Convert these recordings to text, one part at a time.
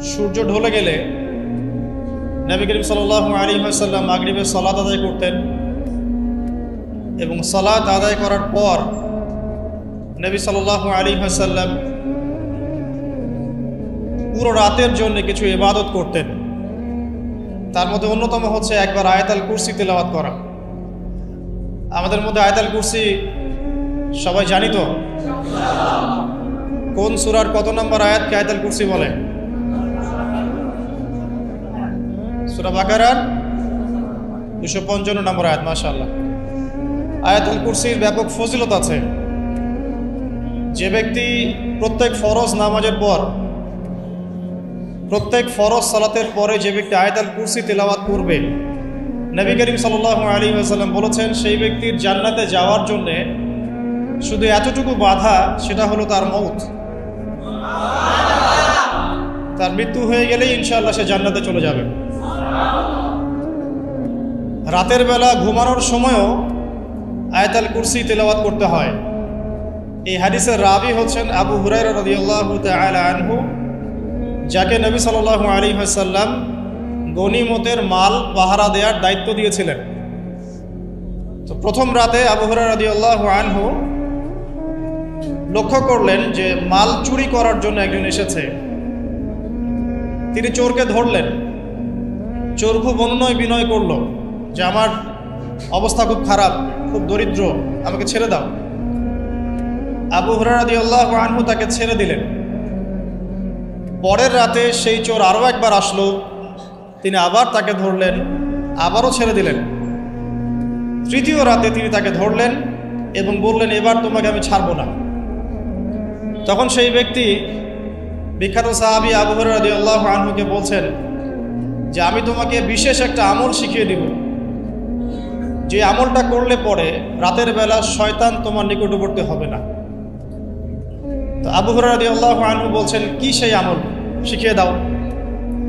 সূর্য ঢলে গেলে নবী করিম সাল্লাল্লাহু আলাইহি ওয়াসাল্লাম মাগরিবের সালাত আদায় করতেন এবং সালাত আদায় করার পর নবী সাল্লাল্লাহু আলাইহি ওয়াসাল্লাম পুরো রাতের জন্য কিছু ইবাদত করতেন। তার মধ্যে অন্যতম হচ্ছে একবার আয়াতুল কুরসি তেলাওয়াত করা। আমাদের মধ্যে আয়াতুল কুরসি সবাই জানি তো? কোন সূরার কত নম্বর আয়াতকে আয়াতুল কুরসি বলে? সূরা বাকারার 255 নম্বর আয়াত। মাশাআল্লাহ, আয়াতুল কুরসির ব্যাপক ফজিলত আছে। যে ব্যক্তি প্রত্যেক ফরজ নামাজের পর, প্রত্যেক ফরজ সালাতের পরে যে ব্যক্তি আয়াতুল কুরসি তেলাওয়াত করবে, নবী করিম সাল্লাল্লাহু আলাইহি ওয়াসাল্লাম বলেছেন সেই ব্যক্তির জান্নাতে যাওয়ার জন্যে শুধু এতটুকু বাধা, সেটা হলো তার মউত। তার মৃত্যু হয়ে গেলেই ইনশাআল্লাহ সে জান্নাতে চলে যাবে। রাতের বেলা ঘুমানোর সময়ও আয়াতুল কুরসি তেলাওয়াত করতে হয়। এই হাদিসের রাবি হচ্ছেন আবু হুরায়রা রাদিয়াল্লাহু তাআলা আনহু, যাকে নবী সাল্লাল্লাহু আলাইহি ওয়াসাল্লাম গনিমতের মাল পাহারা দেওয়ার দায়িত্ব দিয়েছিলেন। তো প্রথম রাতে আবু হুরায়রা রাদিয়াল্লাহু আনহু লক্ষ্য করলেন যে মাল চুরি করার জন্য একজন এসেছে। তিনি চোরকে ধরলেন। চোর খুব অনুনয় বিনয় করলো যে আমার অবস্থা খুব খারাপ, খুব দরিদ্র, আমাকে ছেড়ে দাও। আবু হুরায়রা রাদিয়াল্লাহু আনহু তাকে ছেড়ে দিলেন। পরের রাতে সেই চোর আরও একবার আসলো, তিনি আবার তাকে ধরলেন, আবারও ছেড়ে দিলেন। তৃতীয় রাতে তিনি তাকে ধরলেন এবং বললেন, এবার তোমাকে আমি ছাড়বো না। তখন সেই ব্যক্তি বিখ্যাত সাহাবী আবু হুরায়রা রাদিয়াল্লাহু আনহুকে বলছেন যে আমি তোমাকে বিশেষ একটা আমল শিখিয়ে দিব, যে আমলটা করলে পরে রাতের বেলা শয়তান তোমার নিকটবর্তী হবে না। তো আবু হুরায়রা রাদিয়াল্লাহু আনহু বলছেন, কি সেই আমল, শিখিয়ে দাও,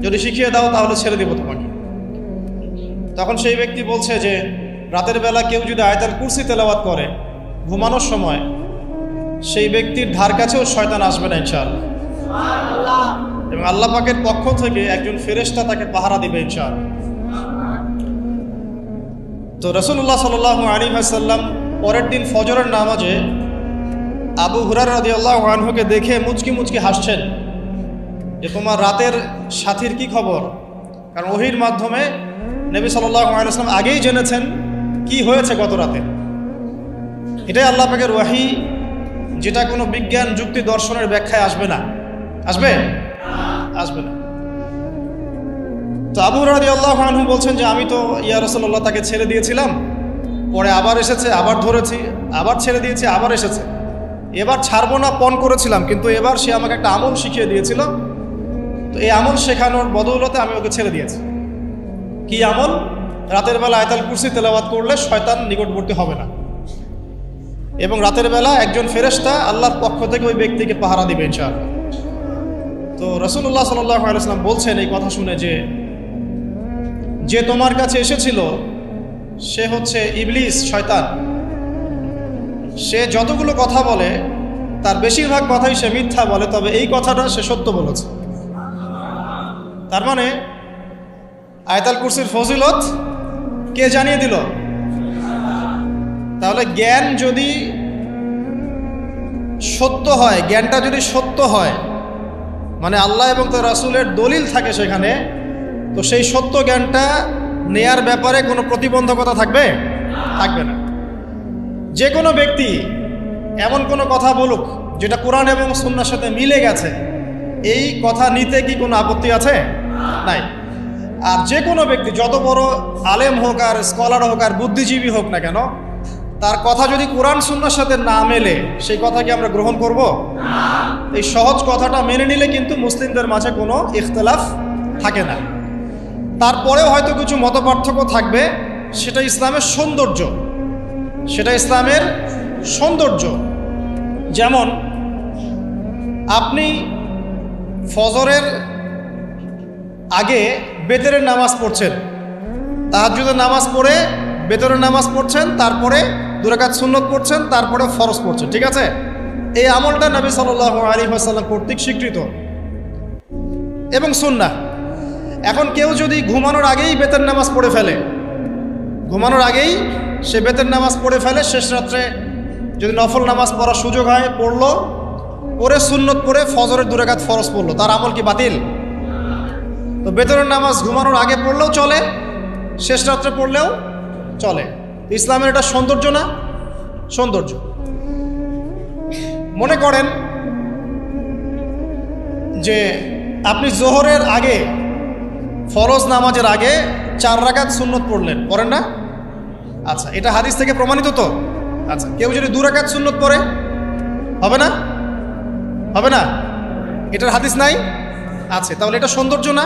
যদি শিখিয়ে দাও তাহলে ছেড়ে দেব তোমাকে। তখন সেই ব্যক্তি বলছে যে রাতের বেলা কেউ যদি আয়াতুল কুরসি তেলাওয়াত করে ঘুমানোর সময়, সেই ব্যক্তির ধার কাছেও শয়তান আসবে না ইনশাআল্লাহ, এবং আল্লাহ পাকের পক্ষ থেকে একজন ফেরেশতা তাকে পাহারা দিবে ইনশাআল্লাহ। তো রাসূলুল্লাহ সাল্লাল্লাহু আলাইহি ওয়াসাল্লাম পরের দিন ফজরের নামাজে আবু হুরায়রা রাদিয়াল্লাহু আনহুকে দেখে মুচকি মুচকি হাসছেন যে তোমার রাতের সাথীর কি খবর। কারণ ওহীর মাধ্যমে নবী সাল্লাল্লাহু আলাইহি ওয়াসাল্লাম আগেই জেনেছেন কি হয়েছে গত রাতে। এটাই আল্লাহ পাকের ওয়াহী, যেটা কোনো বিজ্ঞান যুক্তি দর্শনের ব্যাখ্যায় আসবে না। আসবে? আসবে না। তো আবু হুরায়রা রাদিয়াল্লাহু আনহু বলছেন যে আমি তো ইয়া রাসূলুল্লাহ তাকে ছেড়ে দিয়েছিলাম, পরে আবার এসেছে, আবার ধরেছি, আবার ছেড়ে দিয়েছি, আবার এসেছে। এবার ছাড়বো না পণ করেছিলাম, কিন্তু এবার সে আমাকে একটা আমল শিখিয়ে দিয়েছিল। তো এই আমল শেখানোর বদৌলতে আমি ওকে ছেড়ে দিয়েছি। কি আমল? রাতের বেলা আয়াতুল কুরসি তেলাওয়াত করলে শয়তান নিকটবর্তী হবে না, এবং রাতের বেলা একজন ফেরেশতা আল্লাহর পক্ষ থেকে ওই ব্যক্তিকে পাহারা দিবে ইনশাআল্লাহ। তো রাসূলুল্লাহ সাল্লাল্লাহু আলাইহি ওয়াসাল্লাম বলছেন এই কথা শুনে যে তোমার কাছে এসেছিল সে হচ্ছে ইবলিস, শয়তান। সে যতগুলো কথা বলে তার বেশিরভাগ কথাই সে মিথ্যা বলে, তবে এই কথাটা সে সত্য বলেছে। তার মানে আয়াতুল কুরসির ফজিলত কে জানিয়ে দিল? তাহলে জ্ঞান যদি সত্য হয়, জ্ঞানটা যদি সত্য হয়, মানে আল্লাহ এবং তার রাসূলের দলিল থাকে সেখানে, তো সেই সত্য জ্ঞানটা নেয়ার ব্যাপারে কোনো প্রতিবন্ধকতা থাকবে? থাকবে না। যে কোনো ব্যক্তি এমন কোনো কথা বলুক যেটা কোরআন এবং সুন্নাহর সাথে মিলে গেছে, এই কথা নিতে কি কোনো আপত্তি আছে? নাই। আর যে কোনো ব্যক্তি যত বড় আলেম হোক আর স্কলার হোক আর বুদ্ধিজীবী হোক না কেন, তার কথা যদি কোরআন সুন্নাহর সাথে না মেলে, সেই কথা কি আমরা গ্রহণ করব? এই সহজ কথাটা মেনে নিলে কিন্তু মুসলিমদের মাঝে কোনো ইখতিলাফ থাকে না। তারপরেও হয়তো কিছু মতপার্থক্য থাকবে, সেটা ইসলামের সৌন্দর্য, সেটা ইসলামের সৌন্দর্য। যেমন আপনি ফজরের আগে বেতরের নামাজ পড়ছেন, তাহাজ্জুদের নামাজ পড়ে বেতরের নামাজ পড়ছেন, তারপরে 2 রাকাত সুন্নত পড়ছেন, তারপরে ফরজ পড়ছেন, ঠিক আছে? এই আমলটা নবী সাল্লাল্লাহু আলাইহি ওয়াসাল্লাম কর্তৃক স্বীকৃত। এবং সুন্নাহ। এখন কেউ যদি ঘুমানোর আগেই বেতের নামাজ পড়ে ফেলে, ঘুমানোর আগেই সে বেতের নামাজ পড়ে ফেলে, শেষ রাত্রে যদি নফল নামাজ পড়ার সুযোগ হয় পড়লো, পরে সুন্নত পড়ে ফজরের 2 রাকাত ফরজ পড়লো, তার আমল কি বাতিল? তো বেতনের নামাজ ঘুমানোর আগে পড়লেও চলে, শেষ রাত্রে পড়লেও চলে। ইসলামের এটা সৌন্দর্য না? সৌন্দর্য। মনে করেন যে আপনি জোহরের আগে, ফরজ নামাজের আগে 4 রাকাত সুন্নত পড়লেন, পড়েন না? আচ্ছা, এটা হাদিস থেকে প্রমাণিত তো? আচ্ছা, কেউ যদি 2 রাকাত সুন্নত পড়ে হবে না? হবে না? এটার হাদিস নাই? আছে। তাহলে এটা সৌন্দর্য না?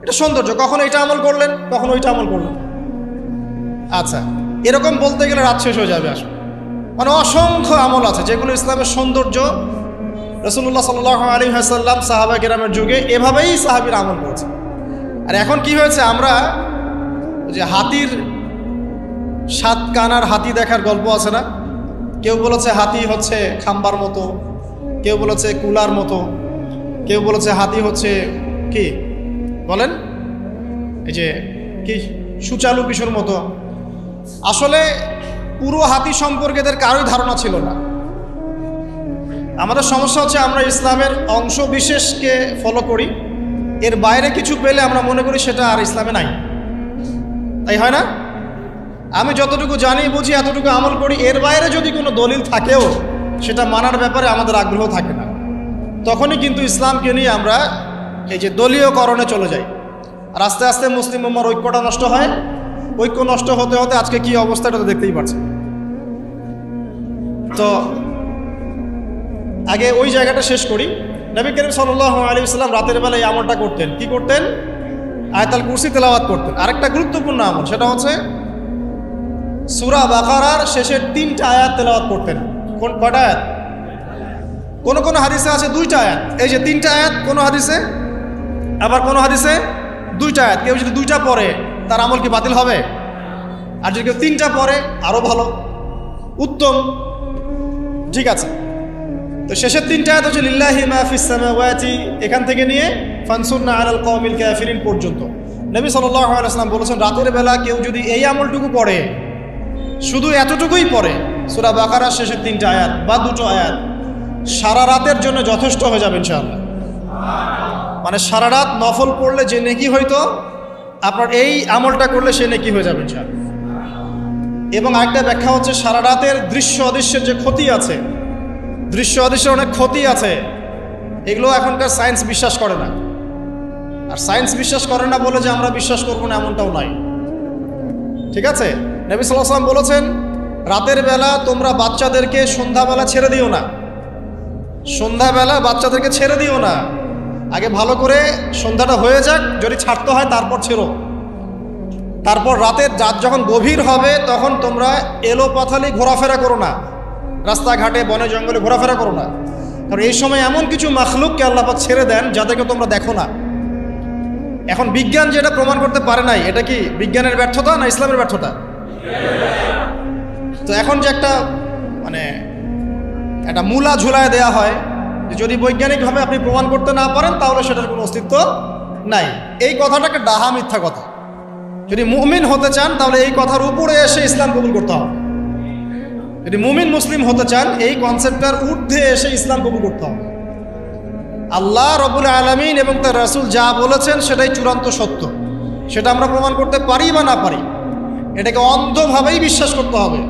এটা সৌন্দর্য। কখনো এটা আমল করলেন, কখনো ওইটা আমল করলেন। আচ্ছা, এরকম বলতে গেলে রাত শেষ হয়ে যাবে আসলে। মানে অসংখ্য আমল আছে যেগুলো ইসলামের সৌন্দর্য। রাসূলুল্লাহ সাল্লাল্লাহু আলাইহি ওয়াসাল্লাম সাহাবা কেরামের যুগে এভাবেই সাহাবীরা আমল করেছে। আর এখন কি হয়েছে, আমরা যে হাতির 7 কানার হাতি দেখার গল্প আছে না? কেউ বলেছে হাতি হচ্ছে খাম্বার মতো, কেউ বলেছে কুলার মতো, কেউ বলেছে হাতি হচ্ছে কি বলেন, এই যে কি সুচালু কিশোর মতো। আসলে পুরো হাতি সম্পর্কে এদের কারোই ধারণা ছিল না। আমাদের সমস্যা হচ্ছে আমরা ইসলামের অংশ বিশেষকে ফলো করি, এর বাইরে কিছু পেলে আমরা মনে করি সেটা আর ইসলামে নাই। তাই হয় না? আমি যতটুকু জানি বুঝি এতটুকু আমল করি, এর বাইরে যদি কোনো দলিল থাকেও সেটা মানার ব্যাপারে আমাদের আগ্রহ থাকে না। তখনই কিন্তু ইসলামকে নিয়ে আমরা এই যে দলীয়করণে চলে যাই, আর আস্তে আস্তে মুসলিম উম্মার ঐক্যটা নষ্ট হয়। ঐক্য নষ্ট হতে হতে আজকে কি অবস্থাটা তো দেখতেই পাচ্ছেন। তো আগে ওই জায়গাটা শেষ করি। নবী করিম সাল্লাল্লাহু আলাইহি ওয়াসাল্লাম রাতের বেলা এই আমলটা করতেন। কি করতেন? আয়াতুল কুরসি তেলাওয়াত করতেন। আরেকটা গুরুত্বপূর্ণ আমল, সেটা হচ্ছে সূরা বাকারার শেষের 3টা আয়াত তেলাওয়াত করতেন। কয়টা আয়াত? কোন কোন হাদিসে আছে 2টা আয়াত। এই যে 3টা আয়াত কোন হাদিসে, আবার কোন হাদিসে 2টা আয়াত। কেউ যদি 2টা পড়ে তার আমল কি বাতিল হবে? আর যদি কেউ 3টা পড়ে আরো ভালো, উত্তম। ঠিক আছে, তো শেষের 3টা আয়াত হচ্ছে লিল্লাহি মা ফিস সামাওয়াতি, এখান থেকে নিয়ে ফানসুরনা আলাল কওমিল কাফিরিন পর্যন্ত। নবী সাল্লাল্লাহু আলাইহি ওয়াসাল্লাম বলেছেন রাতের বেলা কেউ যদি এই আমলটুকু পড়ে, শুধু এতটুকুই পড়ে, সূরা বাকারার শেষের 3টা আয়াত বা 2টো আয়াত, সারা রাতের জন্য যথেষ্ট হয়ে যাবে ইনশাআল্লাহ। মানে সারা রাত নফল পড়লে যে নেকি হইতো, আপনার এই আমলটা করলে সে নেকি হয়ে যাবে ইনশাআল্লাহ। এবং আরেকটা ব্যাখ্যা হচ্ছে সারা রাতের দৃশ্য অদৃশ্যের যে ক্ষতি আছে, দৃশ্য অদৃশ্যের অনেক ক্ষতি আছে, এগুলো এখনকার সায়েন্স বিশ্বাস করে না। আর সায়েন্স বিশ্বাস করে না বলে যে আমরা বিশ্বাস করবো না এমনটাও নয়। ঠিক আছে, নবী সাল্লাল্লাহু আলাইহি ওয়াসাল্লাম বলেছেন রাতের বেলা তোমরা বাচ্চাদেরকে সন্ধ্যাবেলা ছেড়ে দিও না, সন্ধ্যাবেলা বাচ্চাদেরকে ছেড়ে দিও না, আগে ভালো করে সন্ধ্যাটা হয়ে যাক, যদি ছাড়তে হয় তারপর ছেড়ো। তারপর রাতের রাত যখন গভীর হবে তখন তোমরা এলো পাথালি ঘোরাফেরা করো না, রাস্তাঘাটে বনে জঙ্গলে ঘোরাফেরা করো না। কারণ এই সময় এমন কিছু মাখলুককে আল্লাহ পাক ছেড়ে দেন যাদেরকে তোমরা দেখো না। এখন বিজ্ঞান যেটা প্রমাণ করতে পারে নাই, এটা কি বিজ্ঞানের ব্যর্থতা না ইসলামের ব্যর্থতা? তো এখন যে একটা মানে একটা মূলা ঝুলায় দেয়া হয়, যদি বৈজ্ঞানিকভাবে আপনি প্রমাণ করতে না পারেন তাহলে সেটার কোনো অস্তিত্ব নাই। এই কথাটাকে ডাহা মিথ্যা কথা। যদি মুমিন হতে চান তাহলে এই কথার উপরে এসে ইসলাম কবুল করতে হবে। যদি মুমিন মুসলিম হতে চান এই কনসেপ্টটার ঊর্ধ্বে এসে ইসলাম কবুল করতে হবে। আল্লাহ রব্বুল আলামিন এবং তার রাসূল যা বলেছেন সেটাই চূড়ান্ত সত্য, সেটা আমরা প্রমাণ করতে পারি বা না পারি, এটাকে অন্ধভাবেই বিশ্বাস করতে হবে।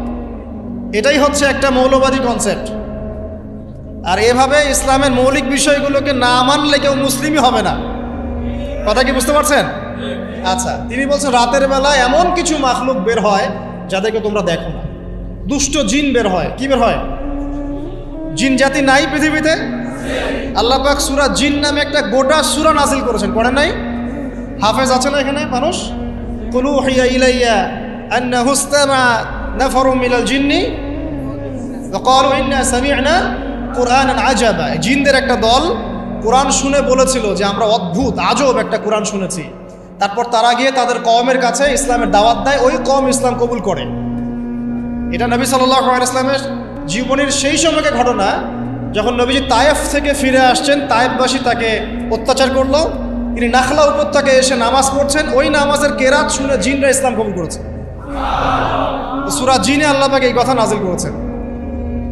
এটাই হচ্ছে একটা মৌলবাদী কনসেপ্ট। আর এভাবে ইসলামের মৌলিক বিষয়গুলোকে না মানলে কেউ মুসলিমই হবে না। কথা কি বুঝতে পারছেন? আচ্ছা, তিনি বলছেন রাতের বেলা এমন কিছু মাখলুক বের হয় যাদেরকে তোমরা দেখো না। দুষ্ট জিন বের হয়। কি বের হয়? জিন জাতি নাই পৃথিবীতে? আল্লাহ পাক সূরা জিন নামে একটা গোটা সূরা নাযিল করেছেন, পড়েন নাই? হাফেজ আছে না এখানে মানুষ? কুলু হিয়া ইলাইয়া আন্নাহু ইসতামা নাফারু মিনাল জিন্নি ওয়া ক্বালু ইন্না সামি'না কুরআনান আজাবা। জিনদের একটা দল কোরআন শুনে বলেছিল যে আমরা অদ্ভুত আজব একটা কোরআন শুনেছি। তারপর তারা গিয়ে তাদের কওমের কাছে ইসলামের দাওয়াত দেয়, ওই কওম ইসলাম কবুল করে। এটা নবী সাল্লাল্লাহু আলাইহি ওয়াসাল্লামের জীবনের সেই সময়কার ঘটনা যখন নবীজি তায়েফ থেকে ফিরে আসছেন, তায়েফবাসী তাকে অত্যাচার করলো, তিনি নাখলা উপত্যকায় এসে নামাজ পড়ছেন, ওই নামাজের কেরাত শুনে জিনরা ইসলাম কবুল করেছে। সূরা জিনে আল্লাহ পাক এই কথা নাজিল করেছেন।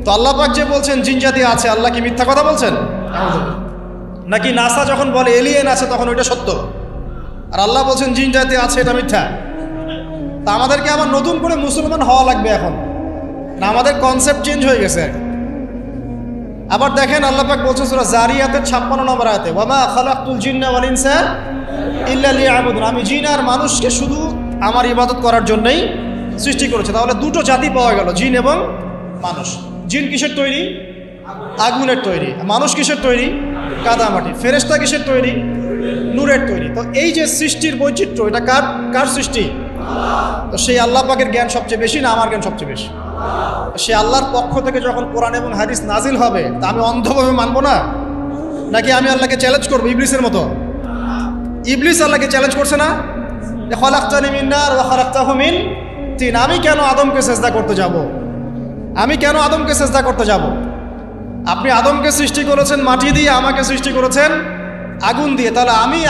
তো আল্লাহ পাক যে বলছেন জিন জাতি আছে, আল্লাহ কি মিথ্যা কথা বলছেন? নাকি নাসা যখন বলে এলিয়েন আছে তখন ওইটা সত্য, আর আল্লাহ বলছেন জিন জাতি আছে এটা মিথ্যা? তা আমাদেরকে আবার নতুন করে মুসলমান হওয়া লাগবে এখন, না আমাদের কনসেপ্ট চেঞ্জ হয়ে গেছে? আবার দেখেন আল্লাহ পাক বলছেন সূরা জারিয়াতের 56 নম্বর আয়াতে, ওয়ামা খালাকতুল জিন্না ওয়াল ইনসা ইল্লা লিয়াবুদুন, আমি জিন আর মানুষকে শুধু আমার ইবাদত করার জন্যই সৃষ্টি করেছে। তাহলে দুটো জাতি পাওয়া গেল, জিন এবং মানুষ। জিন কিসের তৈরি? আগুনের তৈরি। মানুষ কিসের তৈরি? কাদামাটি। ফেরেশতা কিসের তৈরি? নূরের তৈরি। তো এই যে সৃষ্টির বৈচিত্র্য, এটা কার সৃষ্টি? তো সেই আল্লাহ পাকের জ্ঞান সবচেয়ে বেশি না আমার জ্ঞান সবচেয়ে বেশি? সে আল্লাহর পক্ষ থেকে যখন কোরআন এবং হাদিস নাজিল হবে, তা আমি অন্ধভাবে মানবো না, নাকি আমি আল্লাহকে চ্যালেঞ্জ করবো ইবলিসের মতো? ইবলিস আল্লাহকে চ্যালেঞ্জ করছে না, খালাকতানি মিন নার ওয়া খালাকতাহু মিন তিন, আমি কেন আদমকে সেজদা করতে যাব? আমি কেন আদমকে সেজদা করতে যাব? আপনি আদমকে সৃষ্টি করেছেন মাটি দিয়ে, আমাকে সৃষ্টি করেছেন আগুন দিয়ে, তাহলে আমি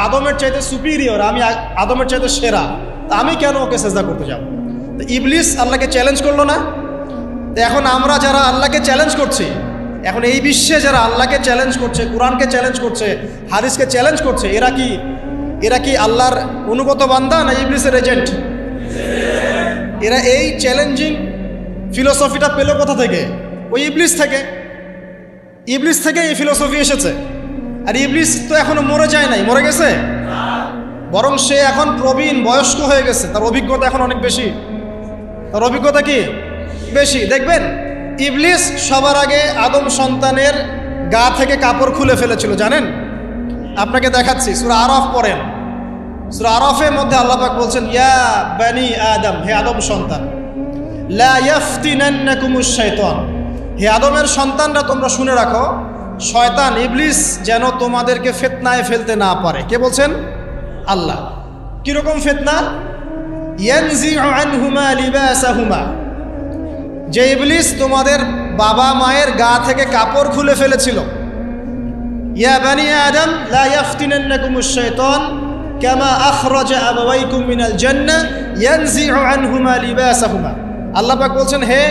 আদমের চাইতে সুপিরিয়র, আমি আদমের চাইতে সেরা, তা আমি কেন ওকে সেজদা করতে যাব? তো ইবলিস আল্লাহকে চ্যালেঞ্জ করলো না? তো এখন আমরা যারা আল্লাহকে চ্যালেঞ্জ করছি, এখন এই বিশ্বে যারা আল্লাহকে চ্যালেঞ্জ করছে, কোরআনকে চ্যালেঞ্জ করছে, হাদিসকে চ্যালেঞ্জ করছে, এরা কি আল্লাহর অনুগত বান্দা না ইবলিসের এজেন্ট? এরা এই চ্যালেঞ্জিং ফিলোসফিটা পেল কোথা থেকে? ওই ইবলিস থেকে। ইবলিস থেকে এই ফিলোসফি এসেছে। আর ইবলিস তো এখনো মরে যায় নাই, মরে গেছে, বরং সে এখন প্রবীণ বয়স্ক হয়ে গেছে, তার অভিজ্ঞতা এখন অনেক বেশি। তার অভিজ্ঞতা কি বেশি? দেখবেন ইবলিস সবার আগে আদম সন্তানের গা থেকে কাপড় খুলে ফেলেছিল, জানেন? আপনাকে দেখাচ্ছি, সূরা আরাফ পড়েন। সূরা আরাফের মধ্যে আল্লাহ পাক বলছেন, ইয়া বানি আদম, হে আদম সন্তান, লা ইয়াফতিনান্নাকুমুশ শাইতান, হে আদমের সন্তানরা তোমরা শুনে রাখো, শয়তান ইবলিস যেন তোমাদেরকে ফিতনায় ফেলতে না পারে। কে বলছেন? আল্লাহ। কিরকম ফিতনা? ইয়ানজিউ আনহুমা লিবাসাহুমা, যে ইবলিস তোমাদের বাবা মায়ের গা থেকে কাপড় খুলে ফেলেছিল। ইয়া বানি আদম লা ইয়াফতিনান্নাকুমুশ শাইতান কামা আখরাজা আবাওয়াইকুম মিনাল জান্নাহ ইয়ানজিউ আনহুমা লিবাসাহুমা। আল্লাহ পাক বলছেন, হে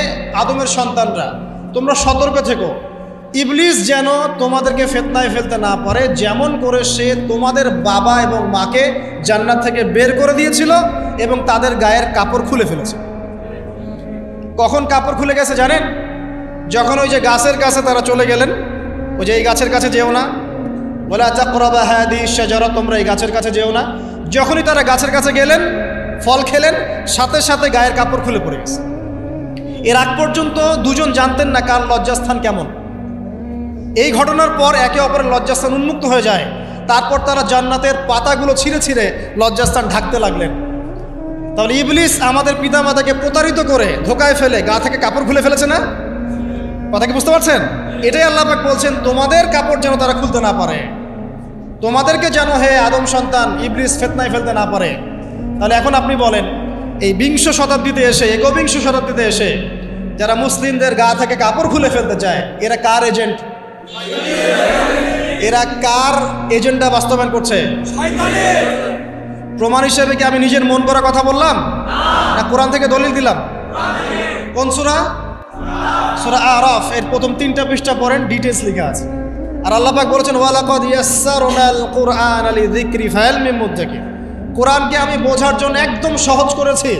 আদমের সন্তানরা, তোমরা সতর্ক থেকো, ইবলিস যেন তোমাদেরকে ফিতনায় ফেলতে না পারে, যেমন করে সে তোমাদের বাবা এবং মাকে জান্নাত থেকে বের করে দিয়েছিল এবং তাদের গায়ের কাপড় খুলে ফেলেছে। কখন কাপড় খুলে গেছে জানেন? যখন ওই যে গাছের কাছে তারা চলে গেলেন, ওই যে এই গাছের কাছে যেও না, ওয়ালা তাকরাবা হাদিহিশ শাজারা, তোমরা এই গাছের কাছে যেও না। যখনই তারা গাছের কাছে গেলেন, ফল খেলেন, সাথে সাথে গায়ের কাপড় খুলে পড়ে গেছে। এর আগ পর্যন্ত দুজন জানতেন না কার লজ্জাস্থান কেমন। এই ঘটনার পর একে অপরের লজ্জাস্থান উন্মুক্ত হয়ে যায়। তারপর তারা জান্নাতের পাতাগুলো ছিঁড়ে ছিঁড়ে লজ্জাস্থান ঢাকতে লাগলেন। তাহলে ইবলিস আমাদের পিতামাতাকে প্রতারিত করে ধোকায় ফেলে গা থেকে কাপড় খুলে ফেলেছে না? কথা কি বুঝতে পারছেন? এটাই আল্লাহ পাক বলছেন, তোমাদের কাপড় যেন তারা খুলতে না পারে, তোমাদেরকে যেন হে আদম সন্তান ইবলিস ফিতনায় ফেলতে না পারে। তাহলে এখন আপনি বলেন, এই বিংশ শতাব্দীতে এসে, একবিংশ শতাব্দীতে এসে যারা মুসলিমদের গা থেকে কাপড় খুলে ফেলতে চায়, এরা কার এজেন্ট? এরা কার এজেন্ডা বাস্তবায়ন করছে? প্রমাণ হিসেবে কি আমি নিজের মন করা কথা বললাম, না কোরআন থেকে দলিল দিলাম? কোন সূরা? সূরা আরাফ এর প্রথম 3টা পৃষ্ঠা পড়েন, ডিটেইলস লেখা আছে। আর আল্লাহ পাক বলেছেন, ওয়ালাকাদ ইয়াসসারনাল কুরআনা লিযিকরি ফাহাল মিন মুদ্দাকির, কোরআনকে আমি বোঝার জন্য একদম সহজ করেছি,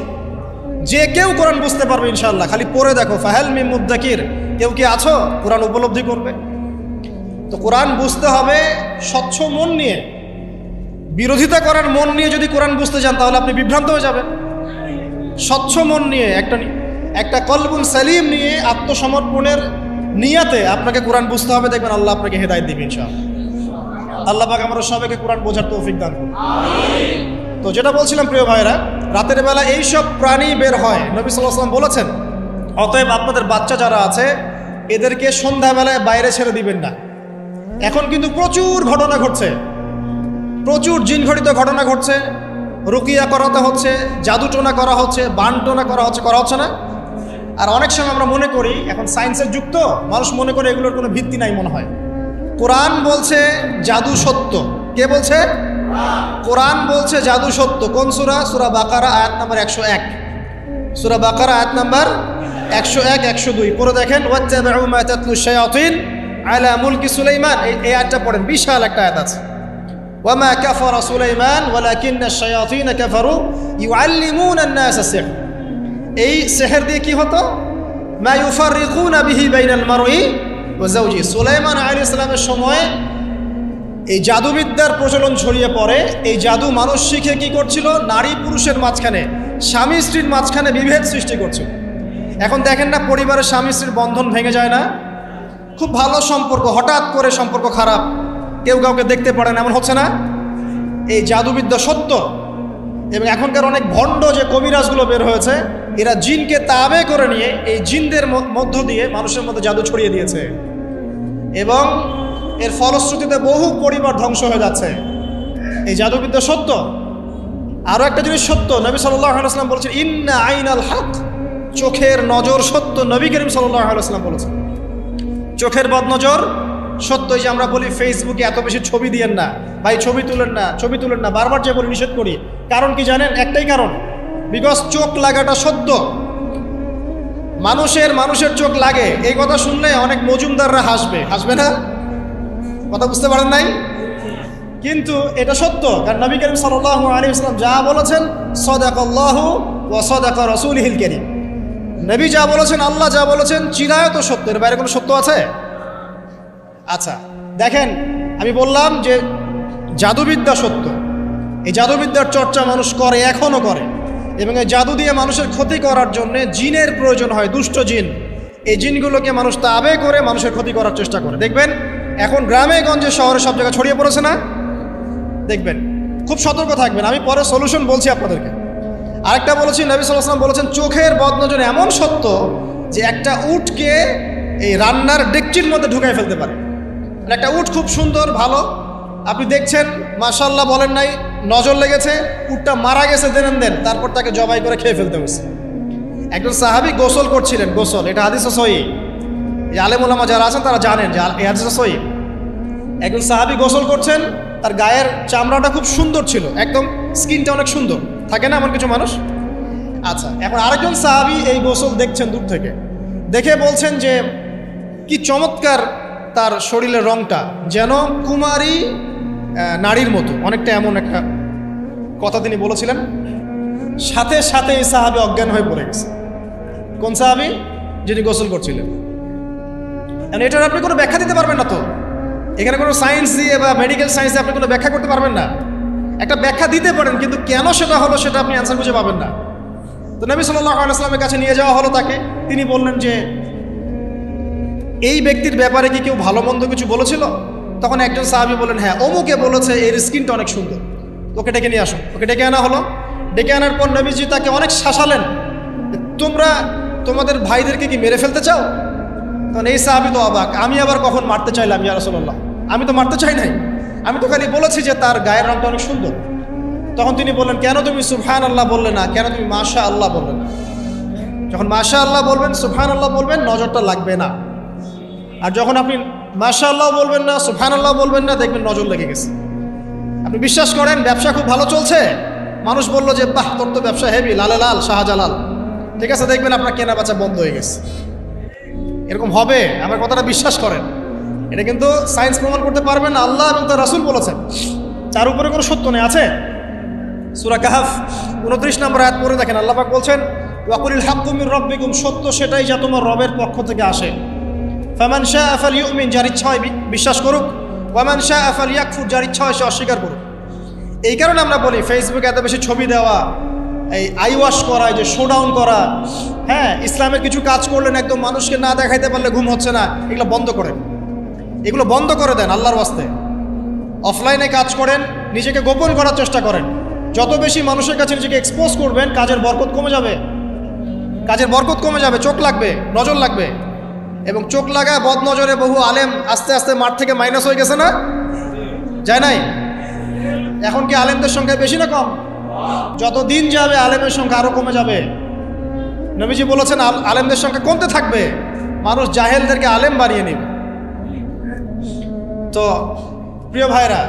যে কেউ কোরআন বুঝতে পারবে ইনশাআল্লাহ। খালি পড়ে দেখো, ফাহাল মিন মুদ্দাকির, কেউ কি আছো কোরআন উপলব্ধি করবে? তো কোরআন বুঝতে হবে স্বচ্ছ মন নিয়ে। বিরোধিতা করার মন নিয়ে যদি কোরআন বুঝতে যান, তাহলে আপনি বিভ্রান্ত হয়ে যাবেন। স্বচ্ছ মন নিয়ে, একটা কলবুন সালিম নিয়ে, আত্মসমর্পণের নিয়াতে আপনাকে কোরআন বুঝতে হবে। দেখবেন আল্লাহ আপনাকে হেদায়েত দিবেন ইনশাআল্লাহ। আল্লাহ পাক আমরা সবাইকে কোরআন বোঝার তৌফিক দান করুন। তো যেটা বলছিলাম প্রিয় ভাইরা, রাতের বেলা এইসব প্রাণী বের হয়, নবী সাল্লাল্লাহু আলাইহি ওয়াসাল্লাম বলেছেন, অতএব আপনাদের বাচ্চা যারা আছে এদেরকে সন্ধ্যাবেলায় বাইরে ছেড়ে দিবেন না। এখন কিন্তু প্রচুর ঘটনা ঘটছে, প্রচুর জিনঘটিত ঘটনা ঘটছে, রুকিয়া করাতে হচ্ছে, জাদুটোনা করা হচ্ছে, বানটোনা করা হচ্ছে না? আর অনেক সময় আমরা মনে করি, এখন সায়েন্সের যুগ তো, মানুষ মনে করে এগুলোর কোনো ভিত্তি নাই মনে হয়। কোরআন বলছে জাদু সত্য। কে বলছে? কোরআন বলছে জাদু সত্য। কোন সূরা? সূরা বাকারা আয়াত নাম্বার 101। সূরা বাকারা আয়াত নাম্বার 101, 102 পড়ে দেখেন। ওয়াত্তাবিউ মা তাতলু শায়াতিন আলা মুলকি সুলাইমান, এই আয়াতটা পড়েন, বিশাল একটা আয়াত আছে। ওয়ামা কাফারা সুলাইমান ওয়ালাকিন্না শায়াতিন কাফারু ইউআল্লিমুনা আন-নাস সিহর। এই সিহর দিয়ে কি হতো? মা ইউফাররিকুনা বিহি বাইনাল মারই ওয়া যাওজি। সুলাইমান আলাইহিস সালামের সময় এই জাদুবিদ্যার প্রচলন ছড়িয়ে পড়ে। এই জাদু মানুষ শিখে কি করছিল? নারী পুরুষের মাঝখানে, স্বামী স্ত্রীর মাঝখানে বিভেদ সৃষ্টি করছিল। এখন দেখেন না, পরিবারের স্বামী স্ত্রীর বন্ধন ভেঙে যায় না? খুব ভালো সম্পর্ক, হঠাৎ করে সম্পর্ক খারাপ, কেউ কাউকে দেখতে পারে না, এমন হচ্ছে না? এই জাদুবিদ্যা সত্য। এবং এখনকার অনেক ভণ্ড যে কবিরাজগুলো বের হয়েছে, এরা জিনকে তাবে করে নিয়ে এই জিনদের মধ্য দিয়ে মানুষের মধ্যে জাদু ছড়িয়ে দিয়েছে, এবং এর ফলশ্রুতিতে বহু পরিবার ধ্বংস হয়ে যাচ্ছে। এই জাদুবিদ্যা সত্য। আরও একটা জিনিস সত্য, নবী সাল্লাল্লাহু আলাইহি ওয়াসাল্লাম বলেছেন ইন্না আইনাল হক, চোখের নজর সত্য। নবী করিম সাল্লাল্লাহু আলাইহি ওয়াসাল্লাম বলেছেন চোখের বদনজর সত্য। যে আমরা বলি ফেসবুকে এত বেশি ছবি দিয়েন না ভাই, ছবি তুলেন না, ছবি তুলেন না, বারবার যে বলি নিষেধ করি। কারণ কি জানেন? একটাই কারণ, বিকজ চোখ লাগাটা সত্য। মানুষের চোখ লাগে, এই কথা শুনলে অনেক মজুমদাররা হাসবে, হাসবে না? কথা বুঝতে পারেন নাই? কিন্তু এটা সত্য, কারণ নবী করিম সাল্লাল্লাহু আলাইহি ওয়াসাল্লাম যা বলেছেন, সাদাকাল্লাহু ওয়া সাদাকা রাসূলুহুল কারীম। নবী যা বলেছেন, আল্লাহ যা বলেছেন, চিরায়ত সত্য, এর বাইরে কোনো সত্য আছে? আচ্ছা দেখেন, আমি বললাম যে জাদুবিদ্যা সত্য। এই জাদুবিদ্যার চর্চা মানুষ করে, এখনও করে, এবং এই জাদু দিয়ে মানুষের ক্ষতি করার জন্য জিনের প্রয়োজন হয়, দুষ্ট জিন। এই জিনগুলোকে মানুষ তাবে করে মানুষের ক্ষতি করার চেষ্টা করে। দেখবেন এখন গ্রামে গঞ্জে শহরে সব জায়গায় ছড়িয়ে পড়েছে না? দেখবেন, খুব সতর্ক থাকবেন। আমি পরে সলিউশন বলছি আপনাদেরকে। আরেকটা বলেছি, নবী সাল্লাল্লাহু আলাইহি ওয়াসাল্লাম বলেছেন চোখের বদনজর এমন সত্য যে একটা উটকে এই রান্নার ডেকচির মধ্যে ঢুকাই ফেলতে পারে। একটা উট খুব সুন্দর, ভালো, আপনি দেখছেন, মাশাআল্লাহ বলেন নাই, নজর লেগেছে, উটটা মারা গেছে, দেন তারপর তাকে জবাই করে খেয়ে ফেলতে হয়েছে। একজন সাহাবী গোসল করছিলেন, গোসল, এটা হাদিসে সহিহ, এই আলেম ওলামা যারা আছেন তারা জানেন যে এই হাদিসে সহিহ। একজন সাহাবী গোসল করছেন, তার গায়ের চামড়াটা খুব সুন্দর ছিল, একদম স্কিনটা অনেক সুন্দর থাকে না এমন কিছু মানুষ? আচ্ছা, এখন আরেকজন সাহাবী এই গোসল দেখছেন দূর থেকে, দেখে বলছেন যে কি চমৎকার তার শরীরের রংটা, যেন কুমারী নারীর মতো, অনেকটা এমন একটা কথা তিনি বলেছিলেন। সাথে সাথে এই সাহাবী অজ্ঞান হয়ে পড়ে গেছে। কোন সাহাবী? যিনি গোসল করছিলেন। এটার আপনি কোনো ব্যাখ্যা দিতে পারবেন না তো, এখানে কোনো সায়েন্স দিয়ে বা মেডিকেল সায়েন্স দিয়ে আপনি কোনো ব্যাখ্যা করতে পারবেন না। একটা ব্যাখ্যা দিতে পারেন, কিন্তু কেন সেটা হলো সেটা আপনি অ্যান্সার খুঁজে পাবেন না। তো নবী সাল্লাল্লাহু আলাইহি ওয়াসাল্লামের কাছে নিয়ে যাওয়া হলো তাকে। তিনি বললেন যে এই ব্যক্তির ব্যাপারে কি কেউ ভালো মন্দ কিছু বলেছিল? তখন একজন সাহাবী বললেন, হ্যাঁ, অমুকে বলেছে এর স্কিনটা অনেক সুন্দর, ওকে ডেকে নিয়ে আসো। ওকে ডেকে আনা হলো। ডেকে আনার পর নবীজি তাকে অনেক শাসালেন, তোমরা তোমাদের ভাইদেরকে কি মেরে ফেলতে চাও? তখন এই সাহাবী তো অবাক, আমি আবার কখন মারতে চাইলাম ইয়া রাসূলুল্লাহ? আমি তো মারতে চাই নাই, আমি তো খালি বলেছি যে তার গায়ের রংটা অনেক সুন্দর। তখন তিনি বললেন, কেন তুমি সুবহানাল্লাহ বললে না, কেন তুমি মাশাআল্লাহ বললে না? যখন মাশাআল্লাহ বলবেন, সুবহানাল্লাহ বলবেন, নজরটা লাগবে না। আর যখন আপনি মাশাআল্লাহ বলবেন না, সুবহানাল্লাহ বলবেন না, দেখবেন নজর লেগে গেছে। আপনি বিশ্বাস করেন ব্যবসা খুব ভালো চলছে, মানুষ বলল যে বাহ, তোর তো ব্যবসা হেভি, লালে লাল শাহজালাল, ঠিক আছে, দেখবেন আপনার কেনা বেচা বন্ধ হয়ে গেছে। এরকম হবে, আমার কথাটা বিশ্বাস করেন। এটা কিন্তু সায়েন্স প্রমাণ করতে পারবেন না, আল্লাহ এবং তার রাসূল বলেছেন, তার উপরে কোনো সত্য নেই। আছে সূরা কাহফ 29 নম্বর আয়াত পড়ে দেখেন, আল্লাহ পাক বলছেন ওয়াকুলিল হাক্কু মির রাব্বিকুম, সত্য সেটাই যা তোমার রবের পক্ষ থেকে আসে। ফামান শাআ ফালইউমিন, যার ইচ্ছা হয় বিশ্বাস করুক, ওয়ামান শাআ ফালইয়াকফুর, যার ইচ্ছা হয় সে অস্বীকার করুক। এই কারণে আমরা বলি ফেসবুকে এত বেশি ছবি দেওয়া, এই আই ওয়াশ করা, যে শোডাউন করা, হ্যাঁ, ইসলামের কিছু কাজ করলেন একদম মানুষকে না দেখাইতে পারলে ঘুম হচ্ছে না, এগুলো বন্ধ করেন, এগুলো বন্ধ করে দেন আল্লাহর ওয়াস্তে। অফলাইনে কাজ করেন, নিজেকে গোপন করার চেষ্টা করেন। যত বেশি মানুষের কাছে নিজেকে এক্সপোজ করবেন, কাজের বরকত কমে যাবে, কাজের বরকত কমে যাবে, চোখ লাগবে, নজর লাগবে। এবং চোখ লাগা বদ নজরে বহু আলেম আস্তে আস্তে মাঠ থেকে মাইনাস হয়ে গেছে না? যায় নাই? এখন কি আলেমদের সংখ্যা বেশি না কম? যত দিন যাবে আলেমের সংখ্যা আরো কমে যাবে। নবীজি বলেছেন আলেমদের সংখ্যা কমতে থাকবে, মানুষ জাহেলদেরকে আলেম বানিয়ে নেবে। তো প্রিয় ভাইরা,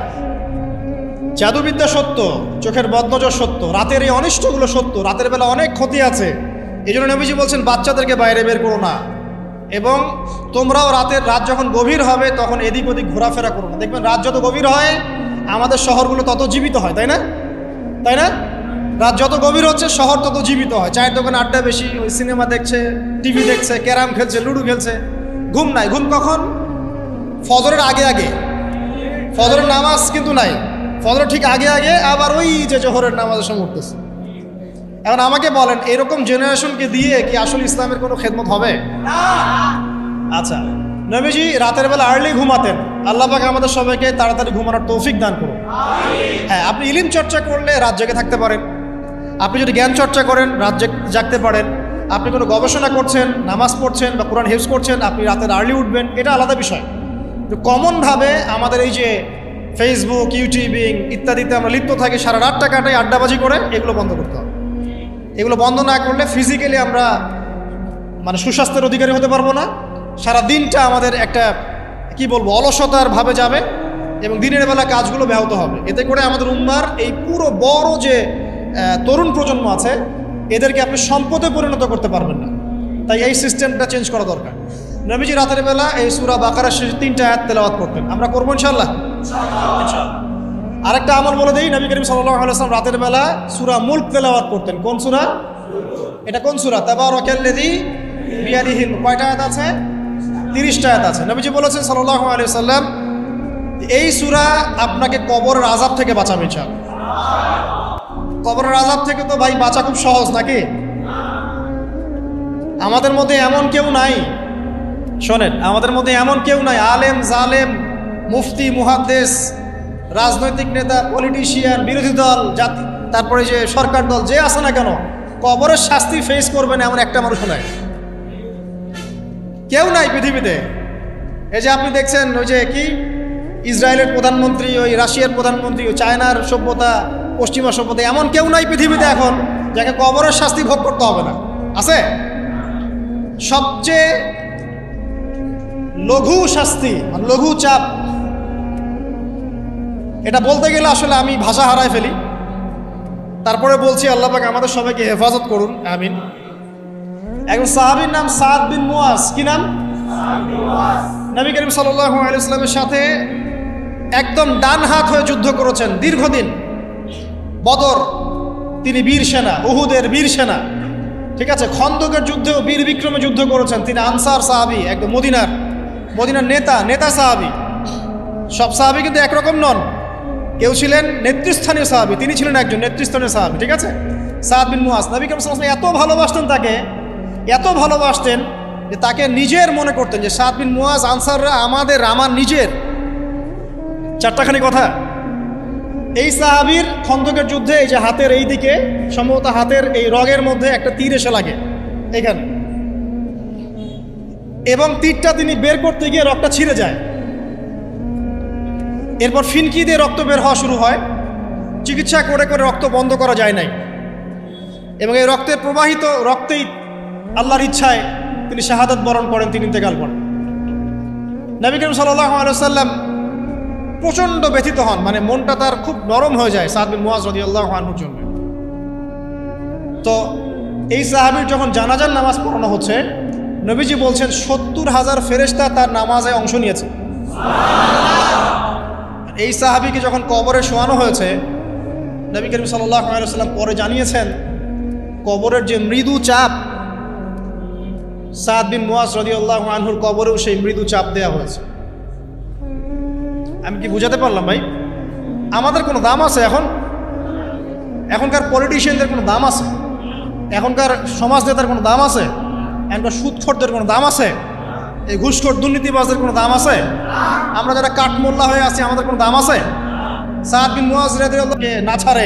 জাদুবিদ্যা সত্য, চোখের বদনজর সত্য, রাতের এই অনিষ্টগুলো সত্য, রাতের বেলা অনেক ক্ষতি আছে। এই জন্য নবীজি বলছেন বাচ্চাদেরকে বাইরে বের করো না, এবং তোমরাও রাত যখন গভীর হবে তখন এদিক ওদিক ঘোরাফেরা করো না। দেখবেন রাত যত গভীর হয় আমাদের শহরগুলো তত জীবিত হয়, তাই না? তাই না? রাত যত গভীর হচ্ছে শহর তত জীবিত হয়। চায়ের দোকানে আড্ডা বেশি, ওই সিনেমা দেখছে, টিভি দেখছে, ক্যারাম খেলছে, লুডো খেলছে। ঘুম নাই। ঘুম কখন? ফজরের আগে আগে। ফজরের নামাজ কিন্তু নাই, ফজরের ঠিক আগে আগে আবার ওই যে জোহরের নামাজের সময় উঠতেছে। এখন আমাকে বলেন, এরকম জেনারেশনকে দিয়ে কি আসলে ইসলামের কোনো খেদমত হবে? আচ্ছা, নবীজি রাতের বেলা আর্লি ঘুমাতেন। আল্লাহ পাক আমাদের সবাইকে তাড়াতাড়ি ঘুমানোর তৌফিক দান করুন। হ্যাঁ, আপনি ইলম চর্চা করলে রাত জেগে থাকতে পারেন। আপনি যদি জ্ঞান চর্চা করেন রাত জাগতে পারেন। আপনি কোনো গবেষণা করছেন, নামাজ পড়ছেন বা কোরআন হিফজ করছেন, আপনি রাতের আর্লি উঠবেন, এটা আলাদা বিষয়। কমনভাবে আমাদের এই যে ফেসবুক, ইউটিউবিং ইত্যাদিতে আমরা লিপ্ত থাকি, সারা রাতটা কাটাই আড্ডাবাজি করে, এগুলো বন্ধ করতে হবে। এগুলো বন্ধ না করলে ফিজিক্যালি আমরা সুস্বাস্থ্যের অধিকারী হতে পারবো না। সারা দিনটা আমাদের একটা অলসতার ভাবে যাবে এবং দিনের বেলা কাজগুলো ব্যাহত হবে। এতে করে আমাদের উম্মার এই পুরো বড় যে তরুণ প্রজন্ম আছে এদেরকে আপনি সম্পদে পরিণত করতে পারবেন না। তাই এই সিস্টেমটা চেঞ্জ করা দরকার। নবীজি রাতের বেলা এই সূরা বাকারার শেষ 3টা আয়াত তেলাওয়াত করতেন। আমরা করবো ইনশাআল্লাহ। আরেকটা আমল বলে দেই, নবী করিম সাল্লাল্লাহু আলাইহি ওয়াসাল্লাম রাতের বেলা সূরা মুলক তেলাওয়াত করতেন। কোন সূরা? এটা কোন সূরা? তাবারাকাল্লাযী বিয়াদিহিল। কয়টা আয়াত আছে? 30টা আয়াত আছে। নবীজি বলেছেন সাল্লাল্লাহু আলাইহি ওয়াসাল্লাম, এই সূরা আপনাকে কবরের আযাব থেকে বাঁচাবে ইনশাআল্লাহ। কবরের আযাব থেকে তো ভাই বাঁচা খুব সহজ নাকি? আমাদের মধ্যে এমন কেউ নাই, শোনেন, আমাদের মধ্যে এমন কেউ নাই, আলেম জালেম, মুফতি মুহাদ্দিস, রাজনৈতিক নেতা, পলিটিশিয়ান, বিরোধী দল, জাতি, তারপরে যে সরকার দল, যে আছে না কেন, কবরের শাস্তি ফেস করবেন এমন একটা মানুষ নাই, কেউ নাই পৃথিবীতে। এই যে আপনি দেখছেন ওই যে কি ইসরায়েলের প্রধানমন্ত্রী, ওই রাশিয়ার প্রধানমন্ত্রী, ওই চায়নার সভ্যতা, পশ্চিমা সভ্যতা, এমন কেউ নাই পৃথিবীতে এখন যাকে কবরের শাস্তি ভোগ করতে হবে না। আছে? সবচেয়ে লঘু শাস্তি, লঘু চাপ, এটা বলতে গেলে আসলে আমি ভাষা হারায় ফেলি। তারপরে বলছি আল্লাহ পাক আমাদের সবাইকে হেফাজত করুন, আমিন। একজন সাহাবীর নাম সাদ বিন মুয়াজ। কি নাম? নবী করিম সাল্লাল্লাহু আলাইহি ওয়াসাল্লামের সাথে একদম ডান হাত হয়ে যুদ্ধ করেছেন দীর্ঘদিন। বদর তিনি বীর সেনা, উহুদের বীর সেনা, ঠিক আছে। খন্দকের যুদ্ধেও বীর বিক্রমে যুদ্ধ করেছেন। তিনি আনসার সাহাবী, একদম মদিনার নেতা সাহাবী। সব সাহাবী কিন্তু একরকম নন। কেউ ছিলেন নেতৃস্থানীয় সাহাবী, তিনি ছিলেন একজন নেতৃস্থানীয় সাহাবী, ঠিক আছে। সাদ বিন মুয়াজ, নবী করিম সাল্লাল্লাহু আলাইহি ওয়াসাল্লাম এত ভালোবাসতেন তাকে, এত ভালোবাসতেন যে তাকে নিজের মনে করতেন যে সাদ বিন মুয়াজ আনসাররা আমার নিজের। চারটাখানি কথা। এই সাহাবীর খন্দকের যুদ্ধে এই যে হাতের এই দিকে, সম্ভবত হাতের এই রগের মধ্যে একটা তীর এসে লাগে এখানে, এবং তীরটা তিনি বের করতে গিয়ে রক্তটা ছিঁড়ে যায়। এরপর ফিনকি দিয়ে রক্ত বের হওয়া শুরু হয়। চিকিৎসা করে করে রক্ত বন্ধ করা যায় নাই, এবং এই রক্তের প্রবাহিত রক্তেই আল্লাহর ইচ্ছায় তিনি শাহাদাত বরণ করেন, তিনি ইন্তেকাল করেন। নবী করিম সাল্লাল্লাহু আলাইহি ওয়াসাল্লাম প্রচণ্ড ব্যথিত হন, মনটা তার খুব নরম হয়ে যায় সাদ বিন মুয়াজ রাদিয়াল্লাহু আনহুর জন্য। তো এই সাহাবীর যখন জানাজার নামাজ পড়ানো হচ্ছে, নবীজি বলছেন 70,000 ফেরেশতা তার নামাজে অংশ নিয়েছে। এই সাহাবীকে যখন কবরে শোয়ানো হয়েছে, নবী করিম সাল্লাল্লাহু আলাইহি ওয়াসাল্লাম পরে জানিয়েছেন কবরের যে মৃদু চাপ, সাদ বিন মুয়াজ রাদিয়াল্লাহু আনহুর কবরেও সেই মৃদু চাপ দেওয়া হয়েছে। আমি কি বুঝাতে পারলাম ভাই? আমাদের কোনো দাম আছে এখনকার পলিটিশিয়ানদের কোনো দাম আছে? এখনকার সমাজ নেতার কোনো দাম আছে? এখনকার সুদখোরদের কোনো দাম আছে? এই ঘুষখোর দুর্নীতিবাজদের কোনো দাম আছে? আমরা যারা কাঠমোল্লা হয়ে আছি আমাদের কোনো দাম আছে? সাদ বিন মুয়াজ রাদিয়াল্লাহু না ছাড়ে,